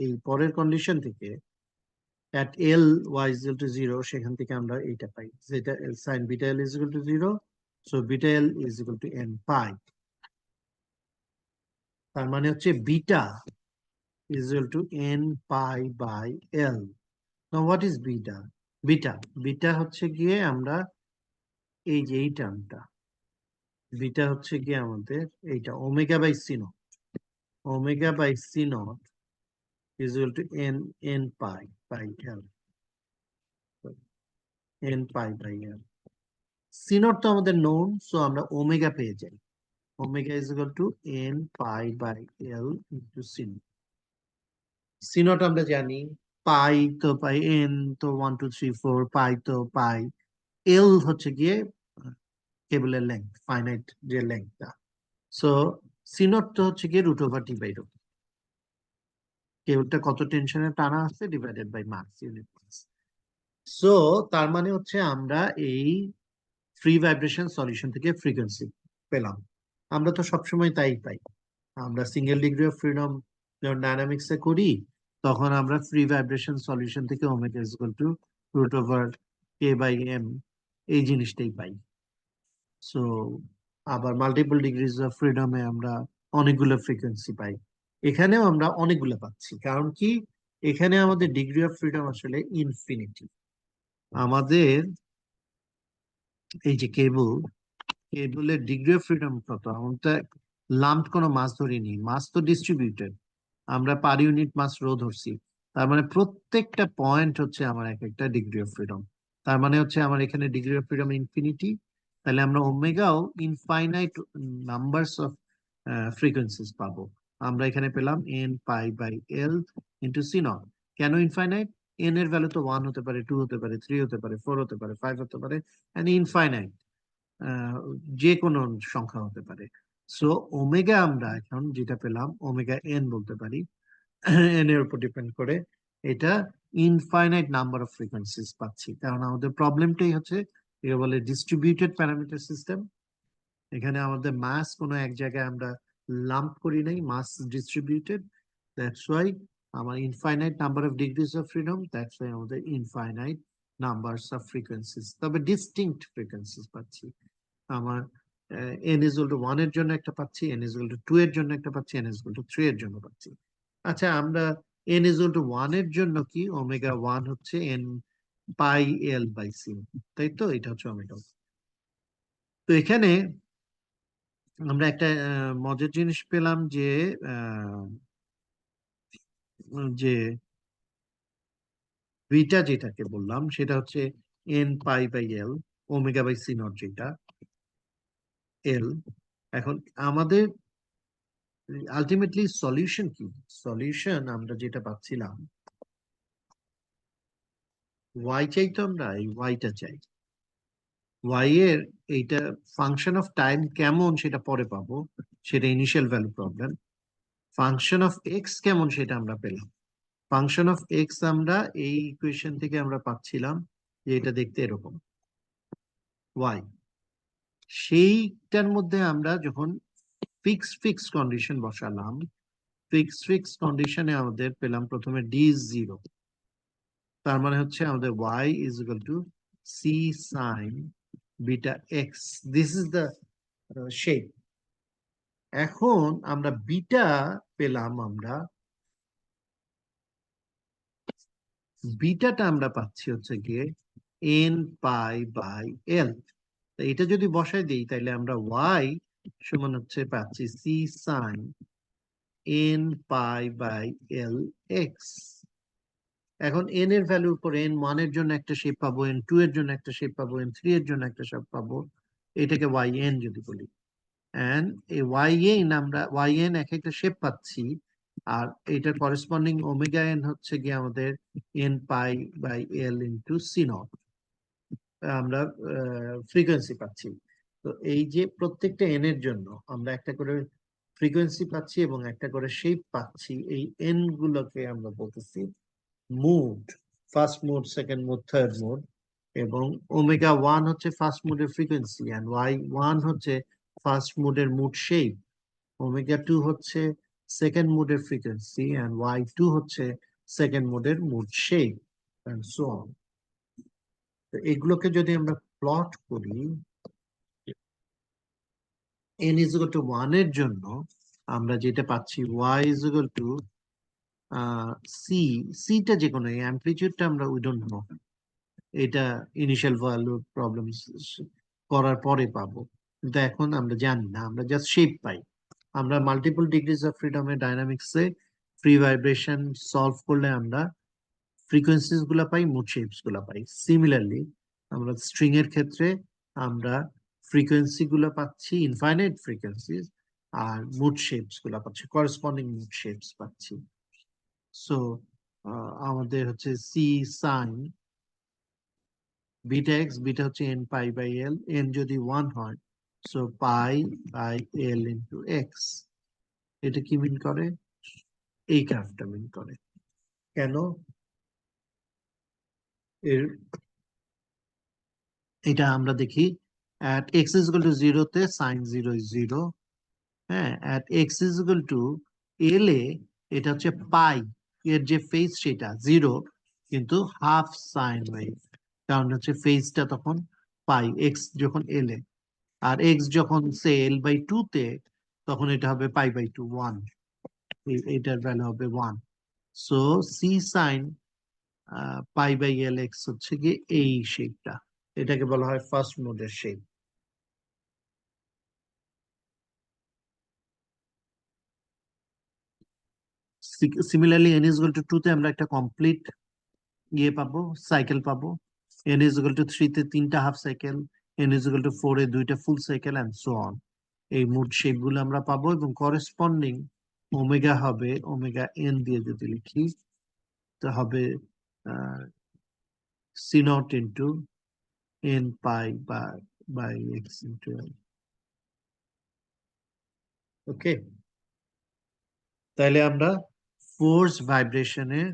এই পরের কন্ডিশন থেকে at L y is equal to 0, সেখান থেকে আমরা এইটা পাই, যেটা sin beta L is equal to 0, so beta L is equal to n pi। তার মানে হচ্ছে beta is equal to n pi by L। now what is beta? Beta হচ্ছে গিয়ে আমরা এই যে এই টার্মটা, বিটা হচ্ছে গিয়ে আমাদের এইটা omega by C naught, omega by C naught is equal to n pi by L, n pi by L। C naught তো আমাদের নোন, সো আমরা ওমেগা পেয়ে যাই, omega is equal to n pi by L into C. C naught আমরা জানি, পাই তো পাই, n তো 1 2 3 4, পাই তো পাই, এল হচ্ছে গিয়ে কেবলের লেংথ, ফাইনাইট যে লেংথটা। সো সি নট তো হচ্ছে গিয়ে root over T by rho, কেবলটা কত টেনশনে টানা আছে divided by mass, unit mass. So তার মানে হচ্ছে আমরা এই ফ্রি ভাইব্রেশন সলিউশন থেকে ফ্রিকোয়েন্সি পেলাম। আমরা তো সবসময় তাই পাই, আমরা সিঙ্গেল ডিগ্রি অফ ফ্রিডম যখন ডায়নামিক্সে করি, তখন আমরা ফ্রি ভাইব্রেশন সলিউশন থেকে omega is equal to root over K by M, এই জিনিসটাই পাই। সো আবার মাল্টিপল ডিগ্রিজ অফ ফ্রিডমে আমরা অনেকগুলো ফ্রিকোয়েন্সি পাই, এখানেও আমরা অনেকগুলো পাচ্ছি। কারণ কি, এখানে আমাদের ডিগ্রি অফ ফ্রিডম আসলে ইনফিনিটি। আমাদের এই যে কেবলের ডিগ্রি অফ ফ্রিডম কত, আমরা লাম্পড কোনো মাস ধরিনি, মাস তো ডিস্ট্রিবিউটেড, আমরা পার ইউনিট মাস রো ধরছি। তার মানে প্রত্যেকটা পয়েন্ট হচ্ছে আমার এক একটা ডিগ্রি অফ ফ্রিডম। তার মানে হচ্ছে আমার এখানে ডিগ্রি অফ ফ্রিডম ইনফিনিটি, তাহলে আমরা ওমেগাও ইনফাইনাইট নাম্বারস অফ ফ্রিকোয়েন্সিস পাবো। আমরা এখানে পেলাম N pi by L into C naught. কেন ইনফাইনাইট? এন এর ভ্যালু তো 1 হতে পারে, 2 হতে পারে, 3 হতে পারে, 4 হতে পারে, 5 হতে পারে, এন্ড ইনফাইনাইট যে কোনো সংখ্যা হতে পারে। সো ওমেগা আমরা এখন যেটা পেলাম, ওমেগা এন বলতে পারি, এন এর উপর ডিপেন্ড করে এটা ইনফাইনাইট নাম্বার অফ ফ্রিকোয়েন্সিস পাচ্ছি। কারণ আমাদের প্রবলেমটাই হচ্ছে, একে বলে ডিস্ট্রিবিউটেড প্যারামিটার সিস্টেম। এখানে আমাদের মাস কোনো এক জায়গায় আমরা লাম্প করি নাই, মাস ডিস্ট্রিবিউটেড, দ্যাটস ওয়াই আমার infinite number of degrees of freedom, that's why আমাদের ইনফাইনাইট নাম্বারস অফ ফ্রিকোয়েন্সিস, তবে ডিস্টিংক্ট ফ্রিকোয়েন্সিস পাচ্ছি। আমার এন ইজ টু 1 এর জন্য একটা পাচ্ছি, এন ইজ টু 2 এর জন্য একটা পাচ্ছি, এন ইজ টু 3 এর জন্য পাচ্ছি। আচ্ছা, আমরা এন ইজ টু 1 এর জন্য কি, ওমেগা 1 হচ্ছে N pi L by C, তাই তো? এটা হচ্ছে ওমেগা। তো এখানে আমরা একটা মজার জিনিস পেলাম যে আহ, যে বিটা যেটাকে বললাম সেটা হচ্ছে N pi by L, omega by C naught যেটা এল। এখন আমাদের আলটিমেটলি সলিউশন কি? সলিউশন আমরা যেটা পাচ্ছিলাম, ওয়াই চাই তো, আমরা এই ওয়াইটা চাই। ওয়াই এর এইটা ফাংশন অফ টাইম কেমন সেটা পরে পাবো, সেটা initial value problem. Function of x কেমন সেটা আমরা পেলাম। ফাংশন অফ এক্স আমরা এই ইকুয়েশন থেকে আমরা পাচ্ছিলাম যে এটা দেখতে এরকম, ওয়াই। সেইটার মধ্যে আমরা যখন ফিক্স কন্ডিশন বসালাম, ফিক্স কন্ডিশনে আমাদের পেলাম প্রথমে ডি জিরো। তার মানে হচ্ছে আমাদের y is equal to c sin beta x, this is the shape। এখন আমরা বিটা পেলাম, আমরা বিটাটা আমরা পাচ্ছি হচ্ছে গিয়ে n পাই বাই l। এটা যদি বসাই দিই তাহলে আমরা y সমান হচ্ছে পাচ্ছি c sin n pi by l x। এখন এন এর ভ্যালুর উপর এন 1 এর জন্য একটা শেপ পাবো, এন 2 এর জন্য একটা শেপ পাবো, এন 3 এর জন্য একটা শেপ পাবো, এটাকে ওয়াই এন যদি বলি। এন্ড এই ওয়াই এন, আমরা ওয়াই এন এক একটা শেপ পাচ্ছি, আর এটার করেসপন্ডিং ওমেগা এন হচ্ছে গিয়ে আমাদের N pi by L into C naught, আমরা ফ্রিকোয়েন্সি পাচ্ছি। তো এই যে প্রত্যেকটা এন এর জন্য আমরা একটা করে ফ্রিকোয়েন্সি পাচ্ছি এবং একটা করে শেপ পাচ্ছি, এই এন গুলোকে আমরা বলতেছি mode. First mode, second mode, third mode, এবং ওমেগা 1 হচ্ছে ফার্স্ট মোডের ফ্রিকোয়েন্সি এন্ড y1 হচ্ছে ফার্স্ট মোডের মুড শেপ, ওমেগা 2 হচ্ছে সেকেন্ড মোডের ফ্রিকোয়েন্সি এন্ড y2 হচ্ছে সেকেন্ড মোডের mode shape and so on. তো এগুলোকে যদি আমরা প্লট করি n is equal to 1 এর জন্য আমরা যেটা পাচ্ছি y is equal to c, টা যে কোনো অ্যামপ্লিটিউডটা আমরা উই ডোন্ট নো, এটা ইনিশিয়াল ভ্যালু প্রবলেম করার পরে পাবো, কিন্তু এখন আমরা জানি না, আমরা জাস্ট শেপ পাই। আমরা মাল্টিপল ডিগ্রিজ অফ ফ্রিডমে ডাইনামিক্সে ফ্রি ভাইব্রেশন সলভ করলে আমরা ফ্রিকোয়েন্সিস গুলা পাই, মুড শেপস গুলা পাই। সিমিলারলি আমরা স্ট্রিং এর ক্ষেত্রে আমরা ফ্রিকোয়েন্সি গুলা পাচ্ছি, ইনফাইনাইট ফ্রিকোয়েন্সিস, আর মুড শেপস গুলা পাচ্ছি, করসপন্ডিং মুড শেপস পাচ্ছি। সো আমাদের হচ্ছে c sine beta x, beta হচ্ছে N pi by L, n যদি 1 হয় so pi by L into x. এটা কি মিন করে? এই গ্রাফটা মিন করে। কেন? এর এটা আমরা দেখি at x is equal to 0 তে sin 0 is 0, হ্যাঁ, at x is equal to l এ এটা হচ্ছে পাই, এর যে ফেজ সেটা 0, কিন্তু হাফ সাইন ওয়েভ, কারণ হচ্ছে ফেজটা তখন পাই x যখন l এ, আর x যখন সে l বাই 2 তে তখন এটা হবে পাই বাই 2 1, এটার ভ্যালু হবে 1। So C sine pi by L X হচ্ছে কি এই শেপটা, এটাকে বলা হয় ফার্স্ট মোডের shape. Similarly n is equal to 2 তে আমরা একটা কমপ্লিট ইয়ে পাবো, সাইকেল পাবো, n is equal to 3 তে 3টা half cycle, n is equal to 4 এ 2টা full cycle and so on. এই মোড শেপ গুলো আমরা পাবো এবং করেসপন্ডিং ওমেগা হবে, ওমেগা n দিয়ে যদি লিখি তো হবে c naught into n pi by x into L. Okay, তাহলে আমরা ফোর্স ভাইব্রেশনের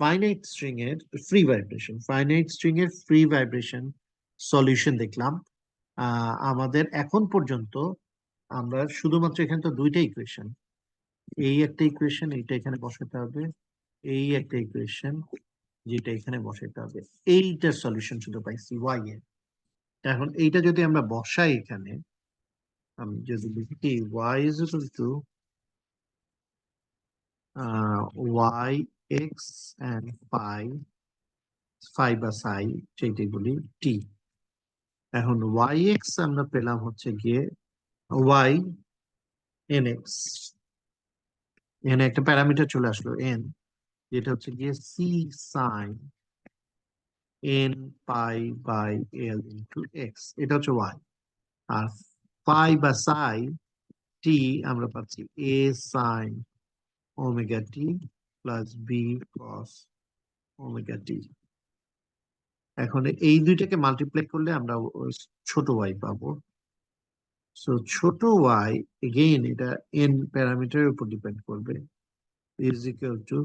ফাইনাইট স্ট্রিং এর ফ্রি ভাইব্রেশন, ফাইনাইট স্ট্রিং এর ফ্রি ভাইব্রেশন সলিউশন দেখলাম। আমাদের এখন পর্যন্ত আমরা শুধুমাত্র এখানে তো দুইটা ইকুয়েশন, এই একটা ইকুয়েশন, এইটা এখানে বসাতে হবে, এই একটা ইকুয়েশন যেটা এখানে বসাতে হবে, এইটার সলিউশন শুধু পাইছি ওয়াই এর। এখন এইটা যদি আমরা বসাই এখানে, আমি যদি লিখি Y is equal to Y X and pi, phi বা সাই যেটাই বলি টি। এখন ওয়াই এক্স আমরা পেলাম হচ্ছে গিয়ে ওয়াই এন এক্স, এখানে একটা প্যারামিটার চলে আসলো এন, যেটা হচ্ছে গিয়ে C sine N pi by L into x, এটা হচ্ছে ওয়াই। আর পাই বা সাই টি আমরা পাচ্ছি এ sine omega t plus B cos omega t. এখন এই দুইটাকে মাল্টিপ্লাই করলে আমরা ছোট ওয়াই পাবো। সো ছোট ওয়াই, এগেইন এটা এন প্যারামিটারের উপর ডিপেন্ড করবে, is equal to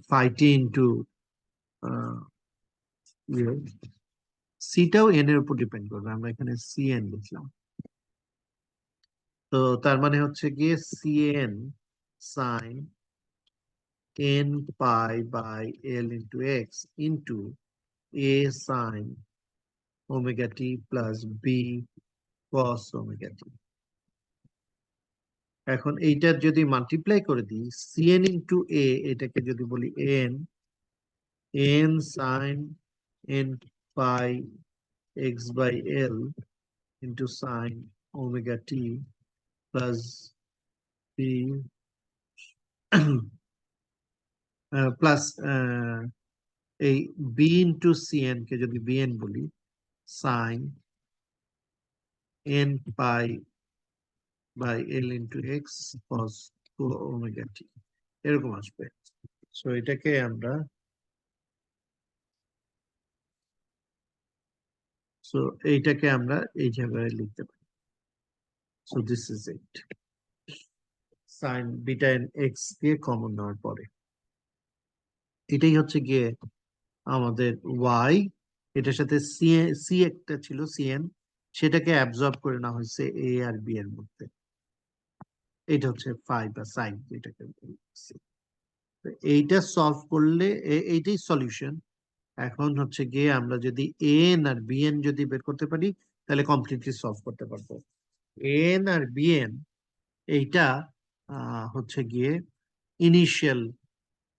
phi t into সিটাও এন এর উপর ডিপেন্ড করবে, আমরা এখানে সি এন লিখলাম। তো তার মানে হচ্ছে গিয়ে c n sine N pi by L into x into A sine omega t plus B cos omega t. এখন এইটার যদি মাল্টিপ্লাই করে দিই সি এন ইন্টু এ, এটাকে যদি বলি n, n sine N pi x by L into sine omega t plus b plus এই B into c n কে যদি বিএন বলি sine N pi by L into x cos omega t, এরকম আসবে। So এটাকে আমরা, so এইটাকে আমরা এই জায়গায় লিখতে পারি। So this is it, sign beta N x দিয়ে কমন নেওয়ার পরে এটাই হচ্ছে গিয়ে আমাদের ওয়াই, এটার সাথে সি একটা ছিল সিএন, সেটাকে অ্যাবজর্ব করে নেওয়া হয়েছে এ আর বি এর মধ্যে। এটা হচ্ছে ফাই বা সাইন যেটাকে বলছি। তো এইটা সলভ করলে এইটাই সলিউশন। এখন হচ্ছে গিয়ে আমরা যদি এন আর বিএন যদি বের করতে পারি তাহলে কমপ্লিটলি সলভ করতে পারবো। এন আর বিএন এইটা হচ্ছে গিয়ে ইনিশিয়াল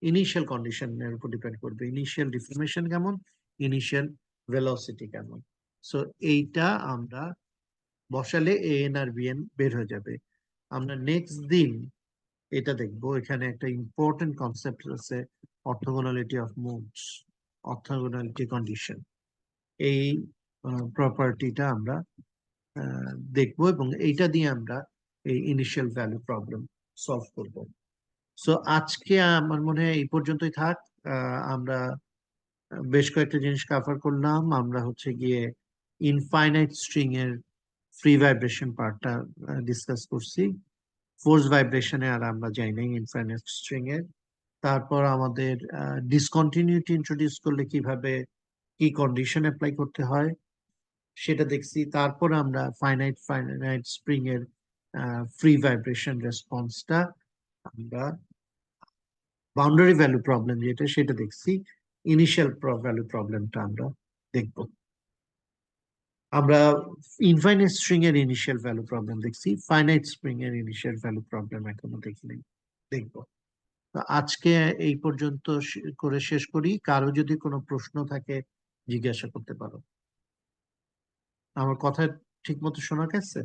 ইনিশিয়াল কন্ডিশনের উপর ডিপেন্ড করবে, ইনিশিয়াল ডিফরমেশন কেমন, ইনিশিয়াল ভেলোসিটি কেমন। সো এইটা আমরা বসালে এন আর বিএন বের হয়ে যাবে। আমরা নেক্সট দিন এটা দেখবো। এখানে একটা ইম্পর্টেন্ট কনসেপ্ট আছে, অর্থোগোনালিটি অফ মুভস, অর্থোগোনালিটি কন্ডিশন। এই প্রপার্টিটা আমরা দেখবো এবং এইটা দিয়ে আমরা এই ইনিশিয়াল ভ্যালু প্রবলেম সলভ করব। সো আজকে আমার মনে হয় এই পর্যন্তই থাক। আমরা বেশ কয়েকটা জিনিস কভার করলাম। আমরা হচ্ছে গিয়ে ইনফাইনাইট স্ট্রিং এর ফ্রি ভাইব্রেশন পার্টটা ডিসকাস করছি। ফোর্স ভাইব্রেশনে আর আমরা যাই নাই ইনফাইনাইট স্ট্রিং এর। তারপর আমাদের ডিসকন্টিনিউটি ইন্ট্রোডিউস করলে কিভাবে কি কন্ডিশন অ্যাপ্লাই করতে হয় সেটা দেখছি। তারপর আমরা ফাইনাইট স্প্রিং এর ফ্রি ভাইব্রেশন রেসপন্সটা, আমরা বাউন্ডারি ভ্যালু প্রবলেম যেটা সেটা দেখছি, ইনিশিয়াল ভ্যালু প্রবলেমটা আমরা দেখব। আমরা ইনফাইনাইট স্ট্রিং এর ইনিশিয়াল ভ্যালু প্রবলেম দেখছি, ফাইনাইট স্প্রিং এর ইনিশিয়াল ভ্যালু প্রবলেম এখনো দেখিনি, দেখব। তো আজকে এই পর্যন্ত করে শেষ করি। কারো যদি কোনো প্রশ্ন থাকে জিজ্ঞাসা করতে পারো। আমার কথা ঠিক মতো শোনা গেছে?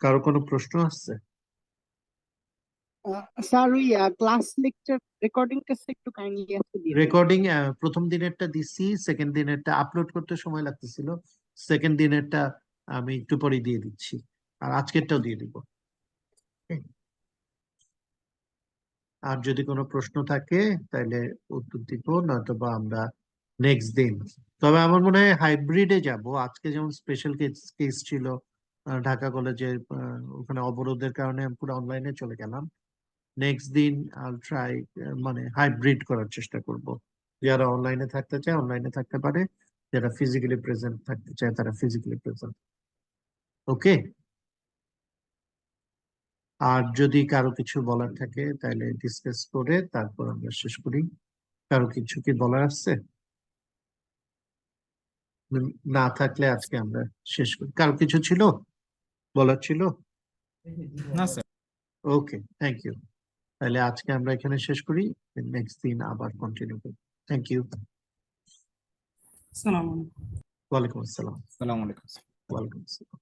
কারো কোনো প্রশ্ন আসছে? স্যার ওই ক্লাস লেকচার রেকর্ডিংটা একটু কাইন্ডলি আজকে দিয়ে দিন। রেকর্ডিং প্রথম দিনেরটা দিছি, সেকেন্ড দিনেরটা আপলোড করতে সময় লাগতেছিল, সেকেন্ড দিনেরটা আমি একটু পরে দিয়ে দিচ্ছি, আর আজকেরটাও দিয়ে দিব। আর যদি কোনো প্রশ্ন থাকে তাহলে উত্তর দিব, নয়তো বা আমরা নেক্সট দিন। তবে আমার মনে হয় হাইব্রিডে যাব। আজকে যেমন স্পেশাল কেস ছিল ঢাকা কলেজে, ওখানে অবরোধের কারণে আমি পুরো অনলাইনে চলে গেলাম। নেক্সট দিন আল ট্রাই, মানে হাইব্রিড করার চেষ্টা করব। যারা অনলাইনে থাকতে চায় অনলাইনে থাকতে পারে, যারা ফিজিক্যালি প্রেজেন্ট থাকতে চায় তারা ফিজিক্যালি প্রেজেন্ট। ওকে। আর যদি কারো কিছু বলার থাকে তাহলে ডিসকাস করে তারপর আমরা শেষ করি। কারো কিছু কি বলার আছে? না থাকলে আজকে আমরা শেষ করি। কারো কিছু ছিল বলার ছিল? না স্যার। Okay, thank you. তাহলে আজকে আমরা এখানে শেষ করি, নেক্সট দিন আবার কন্টিনিউ করি। Thank you. আসসালামু আলাইকুম। ওয়ালাইকুম আসসালাম। আসসালামু আলাইকুম। ওয়ালাইকুম আসসালাম।